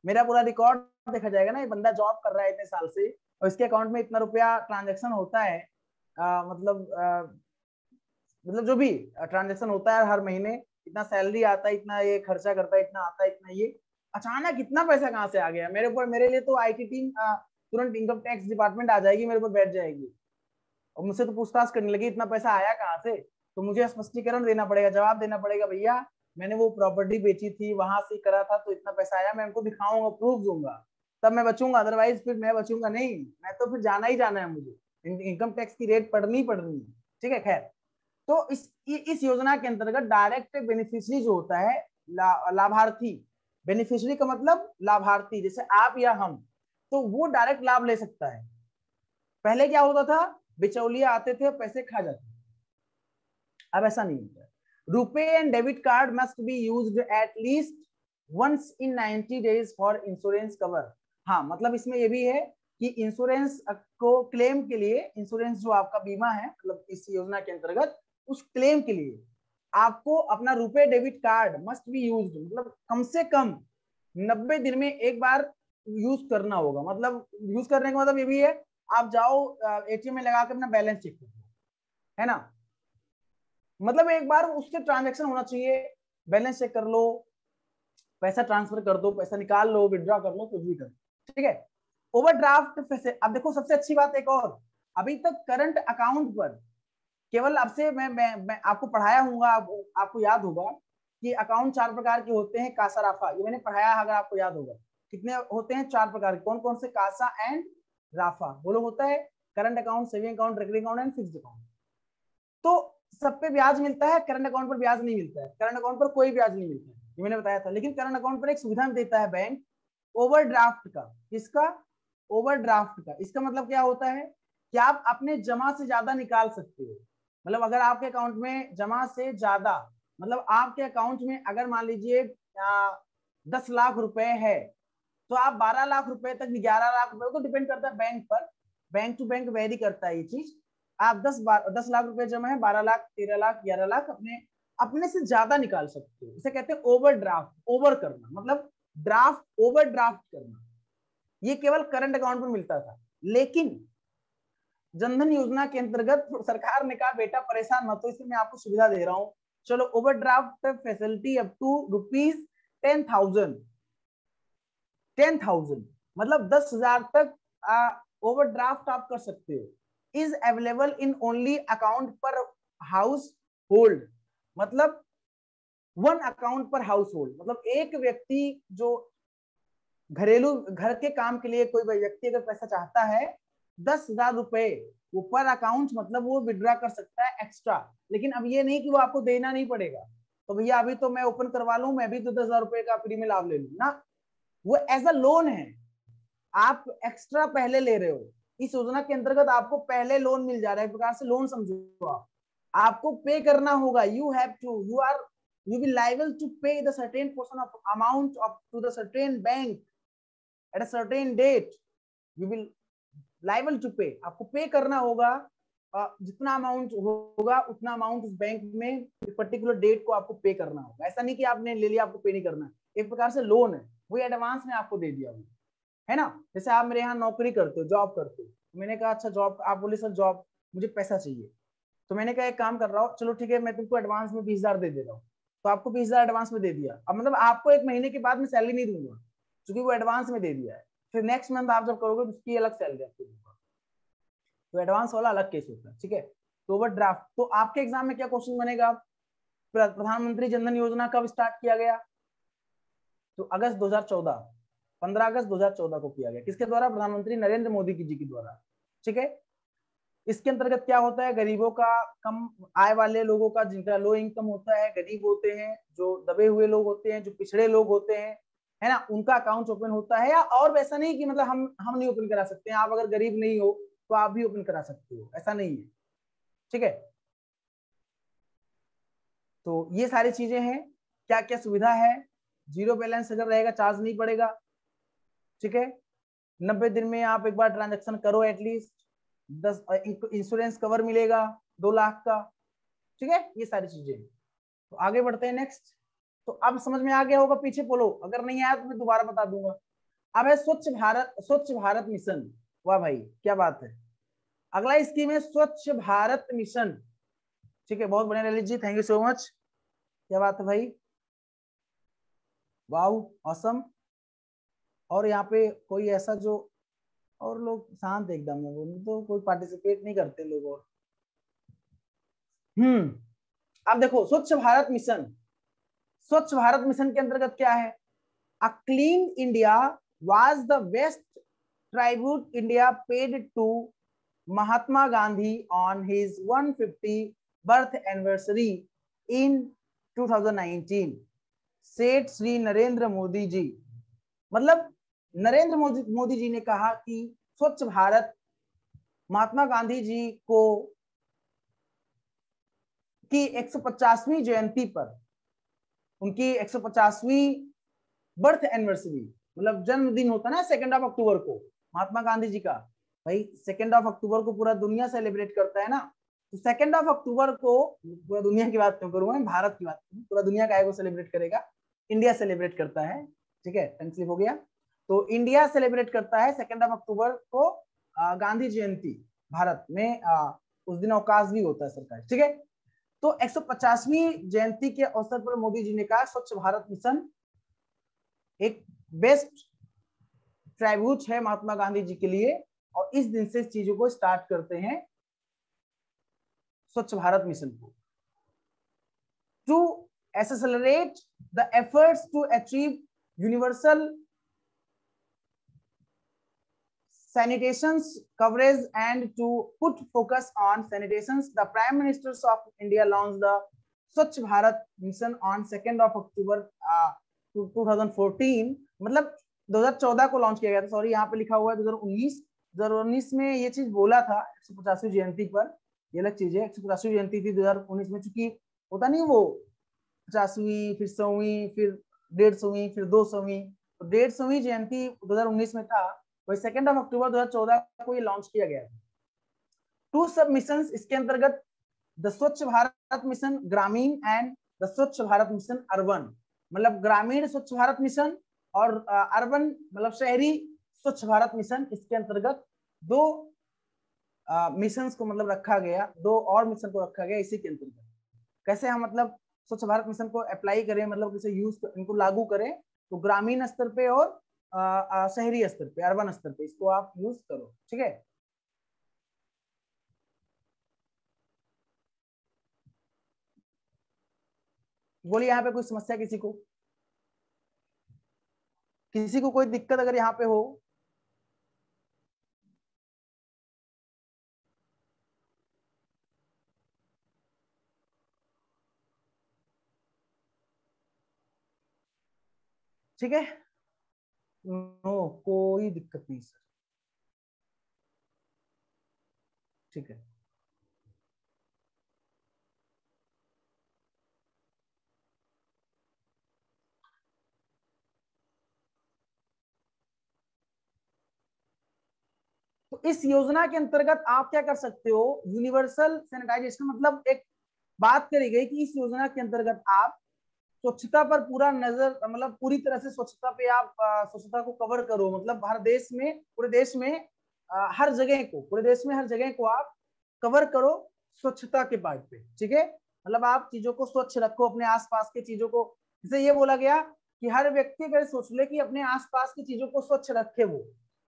मेरा पूरा रिकॉर्ड देखा जाएगा ना, ये बंदा जॉब कर रहा है इतने साल से और इसके अकाउंट में इतना रुपया ट्रांजेक्शन होता है, मतलब जो भी ट्रांजेक्शन होता है हर महीने, इतना सैलरी आता है, इतना ये खर्चा करता है, इतना आता है, इतना ये, अचानक इतना पैसा कहाँ से आ गया मेरे ऊपर। मेरे लिए तो आईटी टीम तुरंत इनकम टैक्स डिपार्टमेंट आ जाएगी, मेरे ऊपर बैठ जाएगी और मुझसे तो पूछताछ करने लगी इतना पैसा आया कहाँ से। तो मुझे स्पष्टीकरण देना पड़ेगा, जवाब देना पड़ेगा, भैया मैंने वो प्रॉपर्टी बेची थी, वहां से करा था तो इतना पैसा आया, मैं उनको दिखाऊंगा, प्रूफ दूंगा, तब मैं बचूंगा, अदरवाइज फिर मैं बचूंगा नहीं, मैं तो फिर जाना ही जाना है, मुझे इनकम टैक्स की रेट पढ़नी है, ठीक है। खैर, तो इस योजना के अंतर्गत डायरेक्ट बेनिफिशियरी जो होता है, लाभार्थी, बेनिफिशियरी का मतलब लाभार्थी, जैसे आप या हम, तो वो डायरेक्ट लाभ ले सकता है। पहले क्या होता था, बिचौलिया आते थे और पैसे खा जाते, अब ऐसा नहीं होता। RuPay and debit card must be used at least once in 90 days for insurance cover. हाँ, मतलब इसमें ये भी है कि इंश्योरेंस को क्लेम के लिए, इंश्योरेंस जो आपका बीमा है, मतलब इस योजना के अंतर्गत उस क्लेम के लिए आपको अपना RuPay debit card must be used, मतलब कम से कम 90 दिन में एक बार यूज करना होगा। मतलब यूज करने का मतलब ये भी है, आप जाओ एटीएम में लगा के अपना बैलेंस चेक करो, है ना, मतलब एक बार उससे ट्रांजैक्शन होना चाहिए, बैलेंस चेक कर लो, पैसा ट्रांसफर कर दो, पैसा निकाल लो, विड्रॉ कर लो, कुछ भी कर, ठीक है। ओवरड्राफ्ट पैसे, अब देखो सबसे अच्छी बात एक और, अभी तक करंट अकाउंट पर केवल, अब से मैं आपको पढ़ाया हूँ, आपको याद होगा कि अकाउंट 4 प्रकार के होते हैं, कासा राफा, ये मैंने पढ़ाया, अगर आपको याद होगा कितने होते हैं, 4 प्रकार के, कौन कौन से, कासा एंड राफा बोलो, होता है current account, saving account, recurring account and fixed account. तो सब पे ब्याज मिलता है, करंट अकाउंट पर ब्याज नहीं मिलता है, करंट अकाउंट पर कोई ब्याज नहीं मिलता है, ये मैंने बताया था। लेकिन करंट अकाउंट पर एक सुविधा देता है बैंक, ओवरड्राफ्ट का। किसका? ओवरड्राफ्ट का। इसका मतलब क्या होता है कि आप अपने जमा से ज्यादा निकाल सकते हो। मतलब अगर आपके अकाउंट में जमा से ज्यादा, मतलब आपके अकाउंट में अगर मान लीजिए 10 लाख रुपए है, तो आप 12 लाख रुपए तक, 11 लाख रुपए, तो डिपेंड करता है बैंक पर, बैंक टू बैंक वेरी करता है ये चीज। आप 10 लाख रुपए जमा है, 12 लाख, 13 लाख, 11 लाख अपने अपने से ज्यादा निकाल सकते हो। इसे कहते हैं ओवरड्राफ्ट, ओवर करना, मतलब ड्राफ्ट, ओवरड्राफ्ट करना। ये केवल करंट अकाउंट पर मिलता था, लेकिन जनधन योजना के अंतर्गत सरकार ने कहा बेटा परेशान मत हो, इसलिए मैं आपको सुविधा दे रहा हूं, चलो ओवरड्राफ्ट फैसिलिटी अप टू ₹10,000, 10,000 मतलब 10,000 तक ओवरड्राफ्ट आप कर सकते हो। Is available in only account पर हाउस होल्ड, मतलब 1 अकाउंट पर हाउस होल्ड, मतलब एक व्यक्ति जो घरेलू, घर के काम के लिए कोई व्यक्ति अगर पैसा चाहता है, 10,000 रुपए वो पर अकाउंट, मतलब वो विड्रॉ कर सकता है एक्स्ट्रा। लेकिन अब ये नहीं कि वो आपको देना नहीं पड़ेगा, तो भैया अभी तो मैं ओपन करवा लूं, मैं भी तो 10,000 रुपए का फ्री में लाभ ले लूं ना, वो एज अ लोन है, आप एक्स्ट्रा पहले ले रहे हो। इस योजना के अंतर्गत आपको पहले लोन मिल जा रहा है, एक प्रकार से लोन समझो आप, आपको पे करना होगा, you have to, you are you will liable to pay the certain portion of amount of to the certain bank at a certain date. You will liable to pay, आपको pay करना होगा, जितना amount होगा उतना amount उस bank में particular date को आपको पे करना होगा। ऐसा नहीं कि आपने ले लिया आपको पे नहीं करना, एक प्रकार से लोन है, वो एडवांस में आपको दे दिया है ना। जैसे आप मेरे यहाँ नौकरी करते हो, जॉब करते हो, मैंने कहा अच्छा जॉब, आप बोले सर जॉब मुझे पैसा चाहिए, तो मैंने कहा एक काम कर रहा हूँ, चलो ठीक है मैं तुमको एडवांस में 20,000 दे दे रहा हूँ, तो आपको 20,000 एडवांस में दे दिया। अब मतलब आपको एक महीने के बाद में सैलरी नहीं दूंगा क्योंकि वो एडवांस में दे दिया है, फिर नेक्स्ट मंथ आप जब करोगे तो उसकी अलग सैलरी आपको दूंगा, तो एडवांस वाला अलग केस होता है, ठीक है। तो ओवरड्राफ्ट, तो आपके एग्जाम में क्या क्वेश्चन बनेगा, प्रधानमंत्री जनधन योजना कब स्टार्ट किया गया, तो अगस्त 2014, 15 अगस्त 2014 को किया गया, किसके द्वारा, प्रधानमंत्री नरेंद्र मोदी जी के द्वारा, ठीक है। इसके अंतर्गत क्या होता है, गरीबों का, कम आय वाले लोगों का, जिनका लो इनकम होता है, गरीब होते हैं, जो दबे हुए लोग होते हैं, जो पिछड़े लोग होते हैं, है ना, उनका अकाउंट ओपन होता है। या और वैसा नहीं कि मतलब हम नहीं ओपन करा सकते हैं, आप अगर गरीब नहीं हो तो आप भी ओपन करा सकते हो, ऐसा नहीं है, ठीक है। तो ये सारी चीजें हैं, क्या क्या सुविधा है, जीरो बैलेंस अगर रहेगा चार्ज नहीं पड़ेगा, ठीक है। 90 दिन में आप एक बार ट्रांजेक्शन करो एटलीस्ट, 10 इंश्योरेंस कवर मिलेगा 2 लाख का, ठीक है। ये सारी चीजें, तो आगे बढ़ते हैं नेक्स्ट। तो अब समझ में आ गया होगा, पीछे बोलो, अगर नहीं आया तो मैं दोबारा बता दूंगा। अब है स्वच्छ भारत मिशन, वाह भाई क्या बात है। अगला स्कीम है स्वच्छ भारत मिशन, ठीक है, बहुत बढ़िया Lalit ji, thank you so much, क्या बात है भाई, वाह ऑसम। और यहाँ पे कोई ऐसा जो, और लोग शांत एकदम है, वो तो कोई पार्टिसिपेट नहीं करते लोग। और अब देखो स्वच्छ भारत मिशन, स्वच्छ भारत मिशन के अंतर्गत क्या है, a clean India was the best tribute India paid to Mahatma Gandhi on his 150 birth anniversary in 2019, Seth Shri Narendra Modi जी। मतलब नरेंद्र मोदी जी ने कहा कि स्वच्छ भारत महात्मा गांधी जी को की 150वीं जयंती पर, उनकी 150वीं बर्थ एनिवर्सरी, मतलब जन्मदिन होता है ना 2 अक्टूबर को महात्मा गांधी जी का, भाई 2 अक्टूबर को पूरा दुनिया सेलिब्रेट करता है ना, तो 2 अक्टूबर को पूरा दुनिया की बात क्यों करूँ, भारत की बात करूँ, पूरा दुनिया का सेलिब्रेट करेगा, इंडिया सेलिब्रेट करता है, ठीक है, टंग हो गया। तो इंडिया सेलिब्रेट करता है 2 अक्टूबर को गांधी जयंती, भारत में उस दिन अवकाश भी होता है सरकारी, ठीक है। तो 150वीं जयंती के अवसर पर मोदी जी ने कहा स्वच्छ भारत मिशन एक बेस्ट ट्राइब्यूट है महात्मा गांधी जी के लिए, और इस दिन से चीजों को स्टार्ट करते हैं स्वच्छ भारत मिशन को, to accelerate the efforts to achieve universal sanitation coverage and to put focus on sanitation, the Prime Minister of India launched the Swachh Bharat Mission on 2nd of October 2014, मतलब 2014 को launch किया गया था, sorry यहाँ पे लिखा हुआ है 2019 में ये चीज बोला था 150वीं जयंती पर, ये अलग चीज है, 150वीं जयंती थी 2019 में, चूंकि होता नहीं वो 50वीं फिर 100वीं फिर 150वीं फिर 200वीं, तो 150वीं जयंती 2019 में था, वही 2 अक्टूबर 2014 को ये लॉन्च किया गया था। 2 सब मिशन इसके अंतर्गत, द स्वच्छ भारत मिशन ग्रामीण एंड द स्वच्छ भारत मिशन अर्बन, मतलब ग्रामीण स्वच्छ भारत मिशन और अर्बन मतलब शहरी स्वच्छ भारत मिशन, इसके अंतर्गत 2 मिशन को मतलब रखा गया, 2 और मिशन को रखा गया इसी के अंतर्गत। कैसे हम मतलब स्वच्छ भारत मिशन को अप्लाई करें, मतलब कैसे यूज इनको लागू करें, तो ग्रामीण स्तर पे और शहरी स्तर पे, अर्बन स्तर पे इसको आप यूज करो, ठीक है। बोलिए यहाँ पे कोई समस्या, किसी को कोई दिक्कत अगर यहाँ पे हो। ठीक है, नो कोई दिक्कत नहीं सर, ठीक है। इस योजना के अंतर्गत आप क्या कर सकते हो, यूनिवर्सल सैनिटाइजेशन, मतलब एक बात करी गई कि इस योजना के अंतर्गत आप स्वच्छता पर पूरा नजर, मतलब पूरी तरह से स्वच्छता पे आप स्वच्छता को कवर करो, मतलब हर देश में, पूरे देश में हर जगह को, पूरे देश में हर जगह को आप कवर करो स्वच्छता के पार्ट पे, ठीक है। मतलब आप चीजों को स्वच्छ रखो, अपने आसपास के चीजों को, जैसे ये बोला गया कि हर व्यक्ति अगर सोच ले कि अपने आसपास की चीजों को स्वच्छ रखे वो,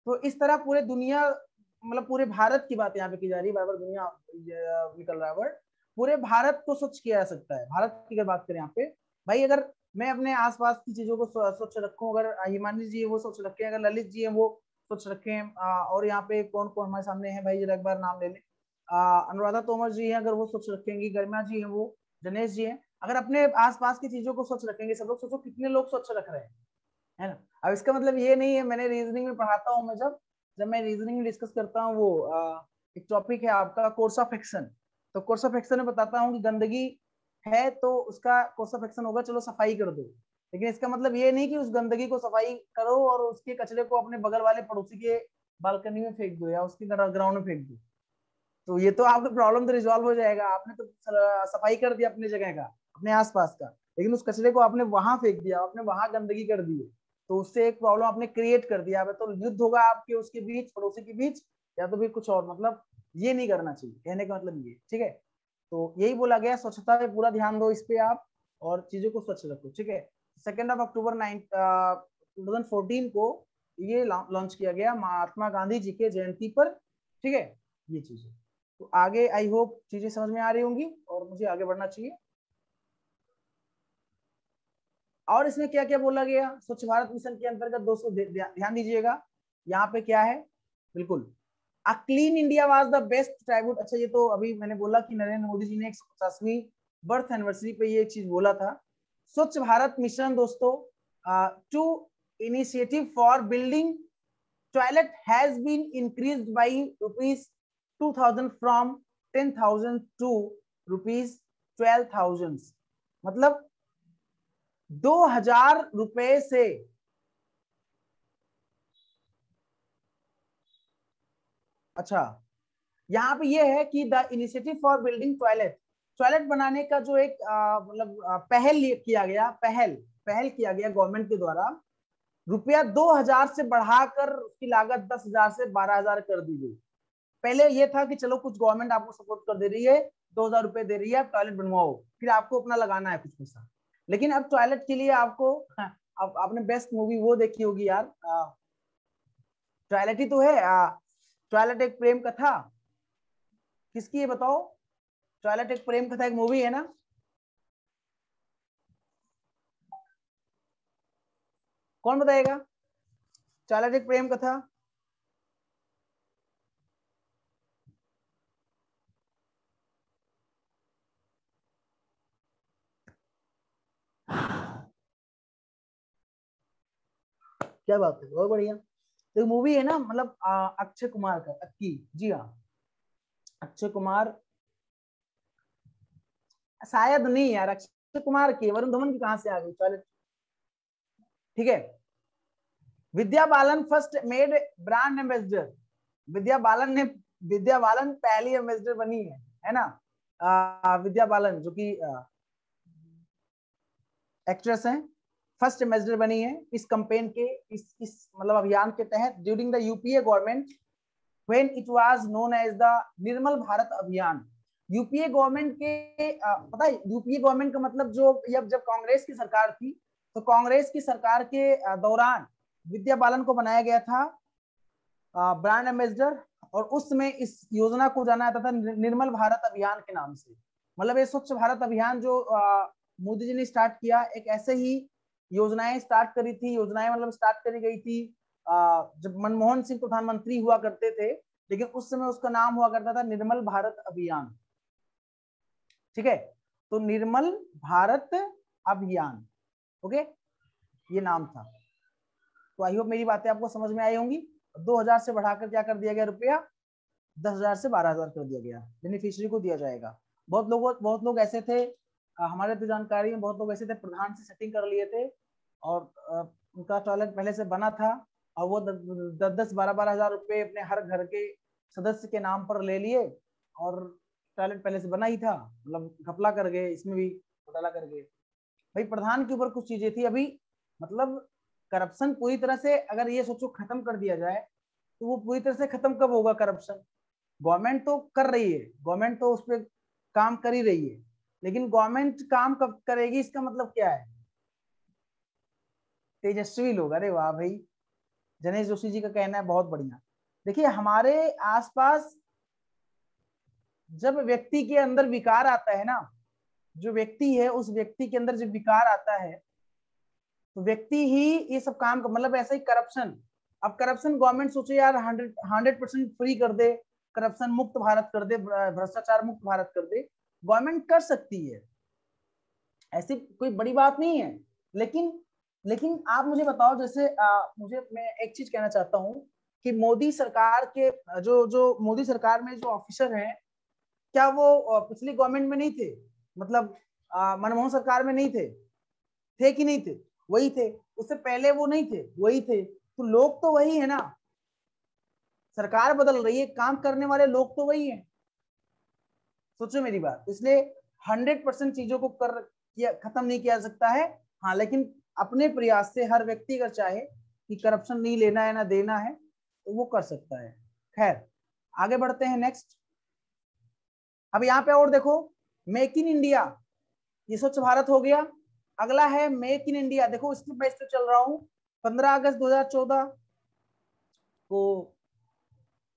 तो इस तरह पूरे दुनिया, मतलब पूरे भारत की बात यहाँ पे की जा रही है, बार दुनिया निकल रहा है वर्ड, पूरे भारत को स्वच्छ किया जा सकता है। भारत की अगर बात करें यहाँ पे, भाई अगर मैं अपने आसपास की चीजों को स्वच्छ रखूं, अगर हिमानी जी है वो स्वच्छ रखें, अगर ललित जी है वो स्वच्छ रखें, और यहाँ पे कौन कौन हमारे सामने है भाई, जरा एक बार नाम ले लें, अनुराधा तोमर जी है, अगर वो स्वच्छ रखेंगी, गरिमा जी है, वो जनेश जी है, अगर अपने आसपास की चीजों को स्वच्छ रखेंगे सब लोग, सोचो कितने लोग स्वच्छ रख रहे हैं, है ना। अब इसका मतलब ये नहीं है, मैंने रीजनिंग में पढ़ाता हूँ, मैं जब जब मैं रीजनिंग में डिस्कस करता हूँ, वो एक टॉपिक है आपका कोर्स ऑफ एक्शन, तो कोर्स ऑफ एक्शन में बताता हूँ कि गंदगी है तो उसका कोर्स ऑफ एक्शन होगा चलो सफाई कर दो, लेकिन इसका मतलब ये नहीं कि उस गंदगी को सफाई करो और उसके कचरे को अपने बगल वाले पड़ोसी के बालकनी में फेंक दो या उसके ग्राउंड में फेंक दो, तो ये तो आपका प्रॉब्लम तो रिजॉल्व हो जाएगा, आपने तो सफाई कर दिया अपनी जगह का, अपने आसपास का, लेकिन उस कचरे को आपने वहां फेंक दिया, आपने वहां गंदगी कर दी है, तो उससे एक प्रॉब्लम आपने क्रिएट कर दिया है, तो युद्ध होगा आपके उसके बीच, पड़ोसी के बीच, या तो फिर कुछ और, मतलब ये नहीं करना चाहिए, कहने का मतलब ये, ठीक है। तो यही बोला गया, स्वच्छता पे पूरा ध्यान दो इस पे आप, और चीजों को स्वच्छ रखो, ठीक है। 2 अक्टूबर 2014 को ये लॉन्च किया गया महात्मा गांधी जी के जयंती पर, ठीक है, ये चीजें। तो आगे आई होप चीजें समझ में आ रही होंगी और मुझे आगे बढ़ना चाहिए। और इसमें क्या क्या बोला गया स्वच्छ भारत मिशन के अंतर्गत, दोस्तों ध्यान दीजिएगा, यहाँ पे क्या है, बिल्कुल अ clean India was the best tribute. अच्छा, ये तो अभी मैंने बोला कि नरेंद्र मोदी जी ने 150वीं बर्थ एनिवर्सरी पे ये चीज बोला था। स्वच्छ भारत मिशन दोस्तों, to initiative for building toilet has been increased by ₹2000 from 10,000 to ₹12,000, मतलब 2,000 रुपए से, अच्छा यहाँ पे ये है कि the initiative for building toilet, toilet बनाने का जो एक मतलब पहल किया गया, पहल किया गया गवर्नमेंट के द्वारा, रुपया 2,000 से बढ़ाकर उसकी लागत 10,000 से 12,000 कर दी गई। पहले ये था कि चलो कुछ गवर्नमेंट आपको सपोर्ट कर दे रही है, 2,000 रुपए दे रही है, टॉयलेट बनवाओ, फिर आपको अपना लगाना है कुछ पैसा, लेकिन अब टॉयलेट के लिए आपको, अब आपने बेस्ट मूवी वो देखी होगी यार, टॉयलेट ही तो है, टॉयलेट एक प्रेम कथा, किसकी है बताओ, टॉयलेट एक प्रेम कथा, एक मूवी है ना, कौन बताएगा, टॉयलेट एक प्रेम कथा, क्या बात है, बहुत बढ़िया। तो मूवी है ना, मतलब अक्षय कुमार का, अक्की, जी हाँ, अक्षय कुमार, शायद नहीं यार, अक्षय कुमार की, वरुण धवन की कहां से आ गई टॉयलेट, ठीक है। Vidya Balan first made brand ambassador, Vidya Balan ने, विद्या बालन पहली एम्बेसडर बनी है ना, विद्या बालन जो कि एक्ट्रेस हैं, फर्स्ट एम्बेसडर बनी है इस कैंपेन के, इस मतलब अभियान के तहत, during the UPA government when it was known as the Nirmal Bharat Abhiyan. UPA government के पता है यूपीए गवर्नमेंट का मतलब, जो जब कांग्रेस की सरकार थी, तो कांग्रेस की सरकार के दौरान विद्या बालन को बनाया गया था ब्रांड एम्बेसडर, और उस समय इस योजना को जाना जाता था निर्मल भारत अभियान के नाम से। मतलब ये स्वच्छ भारत अभियान जो मोदी जी ने स्टार्ट किया, एक ऐसे ही योजनाएं स्टार्ट करी थी, योजनाएं मतलब स्टार्ट करी गई थी जब मनमोहन सिंह प्रधानमंत्री हुआ करते थे, लेकिन उस समय उसका नाम हुआ करता था निर्मल भारत अभियान, ठीक है। तो निर्मल भारत अभियान, ओके, ये नाम था। तो आई होप मेरी बातें आपको समझ में आई होंगी। 2,000 से बढ़ाकर क्या कर दिया गया, रुपया 10,000 से 12,000 कर दिया गया, बेनिफिशियरी को दिया जाएगा। बहुत लोग ऐसे थे, हमारे तो जानकारी में बहुत लोग ऐसे थे, प्रधान से सेटिंग कर लिए थे, और उनका टॉयलेट पहले से बना था, और वो 10-10, 12-12 हजार रुपए अपने हर घर के सदस्य के नाम पर ले लिए और टॉयलेट पहले से बना ही था, मतलब घपला कर गए, इसमें भी घोटाला कर गए। भाई प्रधान के ऊपर कुछ चीजें थी अभी, मतलब करप्शन पूरी तरह से अगर ये सोचो खत्म कर दिया जाए तो वो पूरी तरह से खत्म कब होगा करप्शन? गवर्नमेंट तो कर रही है, गवर्नमेंट तो उस पर काम कर ही रही है, लेकिन गवर्नमेंट काम कब करेगी इसका मतलब क्या है? तेजस्वी लोग, अरे वाह भाई, जनेश जोशी जी का कहना है बहुत बढ़िया। देखिए हमारे आसपास जब व्यक्ति के अंदर विकार आता है ना, जो व्यक्ति है उस व्यक्ति के अंदर जब विकार आता है तो व्यक्ति ही ये सब काम का, मतलब ऐसा ही करप्शन। अब करप्शन गवर्नमेंट सोचे यार 100% फ्री कर दे, करप्शन मुक्त भारत कर दे, भ्रष्टाचार मुक्त भारत कर दे, गवर्नमेंट कर सकती है, ऐसी कोई बड़ी बात नहीं है। लेकिन लेकिन आप मुझे बताओ, जैसे मैं एक चीज कहना चाहता हूँ कि मोदी सरकार के जो जो मोदी सरकार में जो ऑफिसर हैं, क्या वो पिछली गवर्नमेंट में नहीं थे? मतलब मनमोहन सरकार में नहीं थे कि नहीं थे? वही थे। उससे पहले वो नहीं थे, वही थे। तो लोग तो वही है ना, सरकार बदल रही है, काम करने वाले लोग तो वही हैं। सोचो मेरी बात, इसलिए 100% चीजों को खत्म नहीं किया जा सकता है। हाँ, लेकिन अपने प्रयास से हर व्यक्ति अगर चाहे कि करप्शन नहीं लेना है ना देना है तो वो कर सकता है। खैर आगे बढ़ते हैं नेक्स्ट। अब यहाँ पे और देखो, मेक इन इंडिया, ये स्वच्छ भारत हो गया। अगला है मेक इन इंडिया। देखो स्टेप बाय स्टेप चल रहा हूँ। 15 अगस्त 2014 को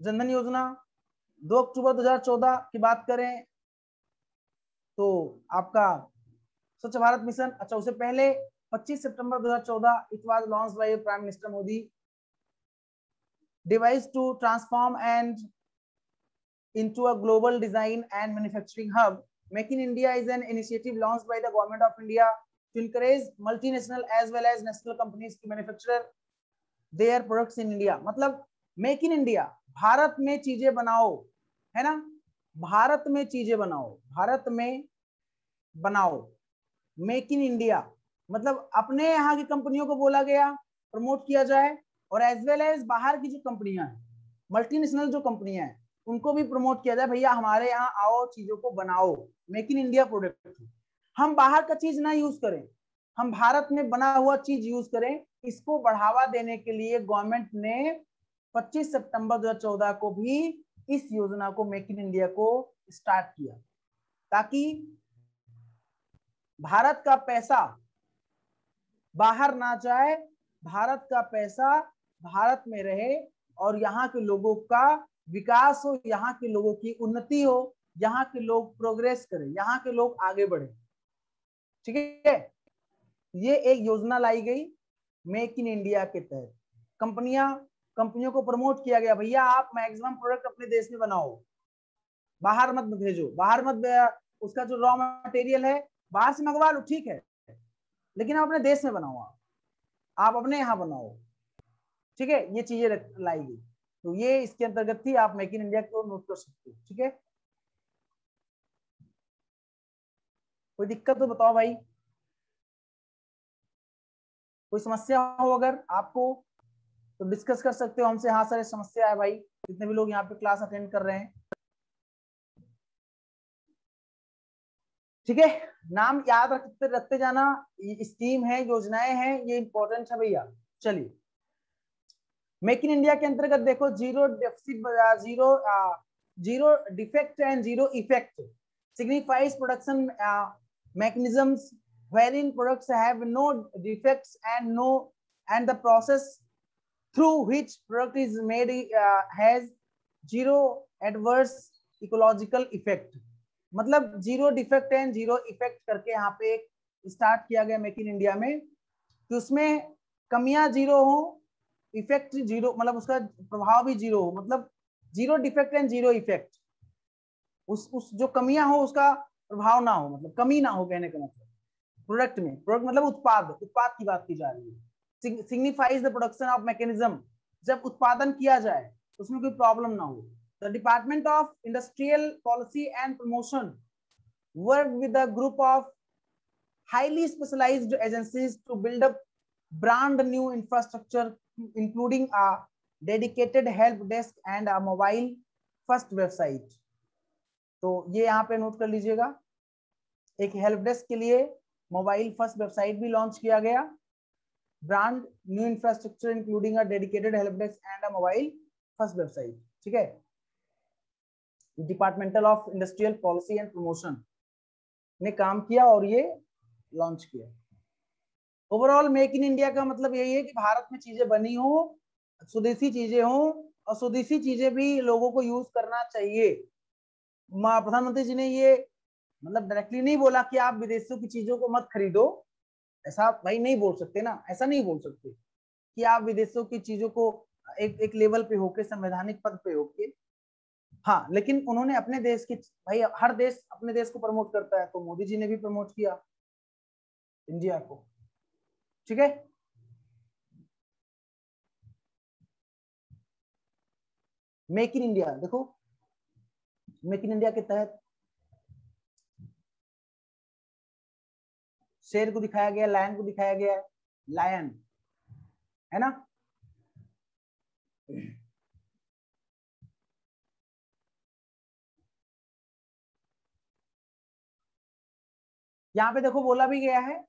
जनधन योजना, 2 अक्टूबर 2014 की बात करें तो आपका स्वच्छ भारत मिशन। अच्छा, उससे पहले 25 September 2014 it was launched by prime minister Modi, device to transform and into a global design and manufacturing hub. Make in India is an initiative launched by the government of India to encourage multinational as well as national companies to manufacture their products in India. मतलब make in India, Bharat में चीजें बनाओ, है ना, भारत में चीजें बनाओ, भारत में बनाओ। मेक इन इंडिया मतलब अपने यहाँ की कंपनियों को बोला गया प्रमोट किया जाए, और एज वेल एज बाहर की जो कंपनियां हैं, मल्टीनेशनल जो कंपनियां हैं, उनको भी प्रमोट किया जाए, भैया हमारे यहाँ आओ, चीजों को बनाओ, मेक इन इंडिया प्रोडक्ट। हम बाहर का चीज ना यूज करें, हम भारत में बना हुआ चीज यूज करें। इसको बढ़ावा देने के लिए गवर्नमेंट ने 25 सितंबर 2014 को भी इस योजना को, मेक इन इंडिया को स्टार्ट किया, ताकि भारत का पैसा बाहर ना जाए, भारत का पैसा भारत में रहे और यहाँ के लोगों का विकास हो, यहाँ के लोगों की उन्नति हो, यहाँ के लोग प्रोग्रेस करें, यहाँ के लोग आगे बढ़े। ठीक है, ये एक योजना लाई गई मेक इन इंडिया के तहत। कंपनियों को प्रमोट किया गया, भैया आप मैक्सिमम प्रोडक्ट अपने देश में बनाओ, बाहर मत भेजो, बाहर मत, उसका जो रॉ मटेरियल है बाहर से मंगवा लो, ठीक है, लेकिन आप अपने देश में बनाओ, आप अपने यहाँ बनाओ। ठीक है, ये चीजें लाई गई, तो ये इसके अंतर्गत थी, आप मेक इन इंडिया को नोट कर सकते हो। ठीक है, कोई दिक्कत तो बताओ भाई, कोई समस्या हो अगर आपको तो डिस्कस कर सकते हो हमसे। हाँ सर समस्या है भाई, जितने भी लोग यहाँ पे क्लास अटेंड कर रहे हैं। ठीक है, नाम याद रखते जाना, स्कीम है, योजनाएं हैं, ये इंपॉर्टेंट है भैया। चलिए, मेक इन इंडिया के अंतर्गत देखो, zero deficit, zero defect and zero effect signifies production mechanisms wherein products have no defects and the process through which product is made has zero adverse ecological effect। मतलब zero defect and zero effect करके यहाँ पे start किया गया make in India में, कि उसमें कमियां जीरो हो, इफेक्ट जीरो, मतलब उसका प्रभाव भी जीरो हो, मतलब zero defect and zero effect. उस जो कमियां हो उसका प्रभाव ना हो, मतलब कमी ना हो, कहने का मतलब प्रोडक्ट में, प्रोडक्ट मतलब उत्पाद की बात की जा रही है। Signifies the production of mechanism, जब उत्पादन किया जाए उसमें कोई प्रॉब्लम ना हो। The department of industrial policy and promotion work with a group of highly specialized agencies to build up brand new infrastructure including a dedicated help desk and a mobile first website. तो ये यहाँ पे note कर लीजिएगा, एक help desk के लिए mobile first website भी लॉन्च किया गया। Brand new infrastructure including a dedicated help desk and a mobile first website. ठीक है, departmental of industrial policy and promotion ने काम किया और ये लॉन्च किया। ओवरऑल मेक इन इंडिया का मतलब यही है कि भारत में चीजें बनी हो, स्वदेशी चीजें हो, और स्वदेशी चीजें भी लोगों को यूज करना चाहिए। प्रधानमंत्री जी ने ये मतलब डायरेक्टली नहीं बोला कि आप विदेशों की चीजों को मत खरीदो, ऐसा भाई नहीं बोल सकते ना, ऐसा नहीं बोल सकते कि आप विदेशों की चीजों को एक लेवल पे होके, संवैधानिक पद पे होके, हाँ, लेकिन उन्होंने अपने देश की, भाई हर देश अपने देश को प्रमोट करता है, तो मोदी जी ने भी प्रमोट किया इंडिया को। ठीक है, मेक इन इंडिया, देखो मेक इन इंडिया के तहत शेर को दिखाया गया, लायन को दिखाया गया है, लायन है ना। यहाँ पे देखो बोला भी गया है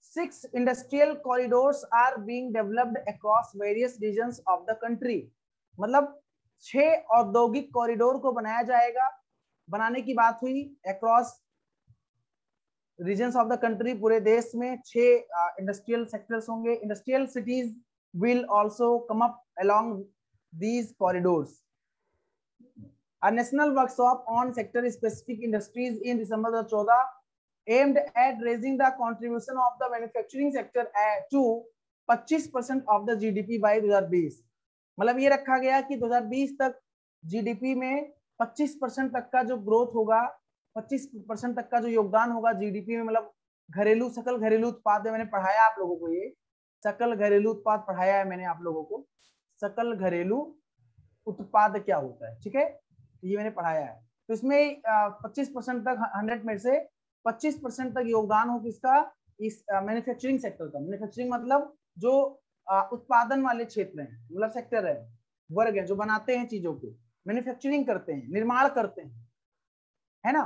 6 industrial corridors are being developed across various regions of the country. मतलब 6 औद्योगिक कॉरिडोर को बनाया जाएगा, बनाने की बात हुई across regions of the country, पूरे देश में 6 इंडस्ट्रियल सेक्टर्स होंगे। Industrial cities will also come up along these corridors. A national workshop on sector specific industries in December 2014 aimed at raising the contribution of the manufacturing sector to 25% of the GDP by 2020। मतलब ये रखा गया कि 2020 तक GDP में 25% तक का जो ग्रोथ होगा, 25% तक का जो योगदान होगा जीडीपी में, मतलब घरेलू सकल घरेलू उत्पाद में, मैंने पढ़ाया आप लोगों को, ये सकल घरेलू उत्पाद पढ़ाया है मैंने आप लोगों को, सकल घरेलू उत्पाद क्या होता है। ठीक है, ये मैंने पढ़ाया है। तो इसमें 25% तक, 100 में से 25% तक योगदान हो किसका, इस मैन्युफैक्चरिंग सेक्टर का। मैन्युफैक्चरिंग मतलब जो उत्पादन वाले क्षेत्र हैं, मतलब सेक्टर है, वर्ग है, जो बनाते हैं चीजों को, मैन्युफैक्चरिंग करते हैं, निर्माण करते हैं, है ना,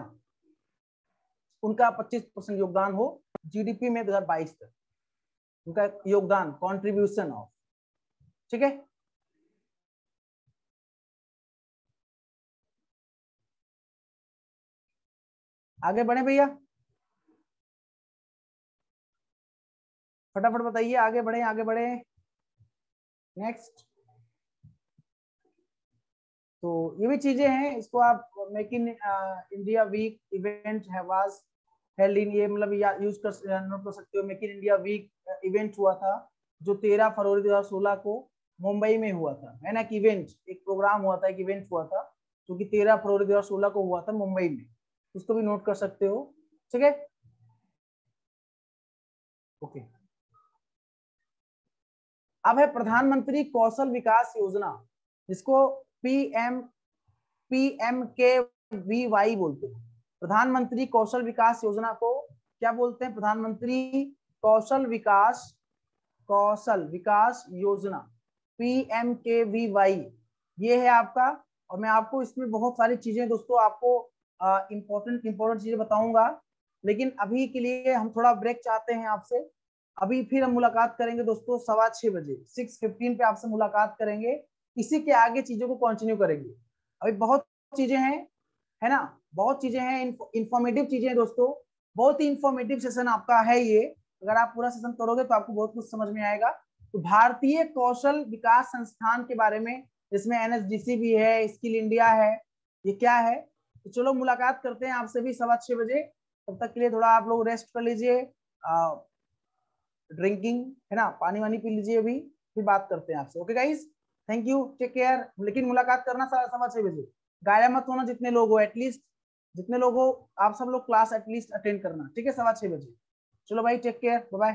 उनका 25% योगदान हो जीडीपी में 2022 तक, उनका योगदान, कॉन्ट्रीब्यूशन ऑफ। ठीक है, आगे बढ़े भैया, फटाफट बताइए, आगे बढ़े आगे बढ़े। नेक्स्ट, तो ये भी चीजें हैं, इसको आप make in India week event was held in, ये मतलब यूज कर नोट कर सकते हो। Make in India week event हुआ था जो 13 फरवरी 2016 को मुंबई में हुआ था, है ना, कि इवेंट, एक प्रोग्राम हुआ था, एक इवेंट हुआ था जो कि 13 फरवरी 2016 को हुआ था मुंबई में, उसको भी नोट कर सकते हो। ठीक है, ओके। अब है प्रधानमंत्री कौशल विकास योजना, जिसको PMKVY बोलते हैं। प्रधानमंत्री कौशल विकास योजना को क्या बोलते हैं, प्रधानमंत्री कौशल विकास योजना, PMKVY, ये है आपका। और मैं आपको इसमें बहुत सारी चीजें दोस्तों आपको इंपॉर्टेंट चीजें बताऊंगा, लेकिन अभी के लिए हम थोड़ा ब्रेक चाहते हैं आपसे। अभी फिर हम मुलाकात करेंगे दोस्तों 6:15 बजे, 6:15 पे आपसे मुलाकात करेंगे, इसी के आगे चीजों को कंटिन्यू करेंगे। अभी बहुत चीजें हैं, है ना, बहुत चीजें हैं, इंफॉर्मेटिव चीजें हैं दोस्तों, बहुत ही इंफॉर्मेटिव सेशन आपका है ये। अगर आप पूरा सेशन करोगे तो आपको बहुत कुछ समझ में आएगा। तो भारतीय कौशल विकास संस्थान के बारे में, जिसमें NSDC भी है, स्किल इंडिया है, ये क्या है। तो चलो मुलाकात करते हैं आपसे भी 6:15 बजे। तब तक के लिए थोड़ा आप लोग रेस्ट कर लीजिए, ड्रिंकिंग, है ना, पानी वानी पी लीजिए, अभी फिर बात करते हैं आपसे। Okay guys, thank you, take care. लेकिन मुलाकात करना 6:15 बजे, गाया मत होना, जितने लोग हो एटलीस्ट, जितने लोग हो आप सब लोग क्लास एटलीस्ट अटेंड करना, ठीक है, 6:15 बजे। चलो भाई, टेक केयर, बाय बाय।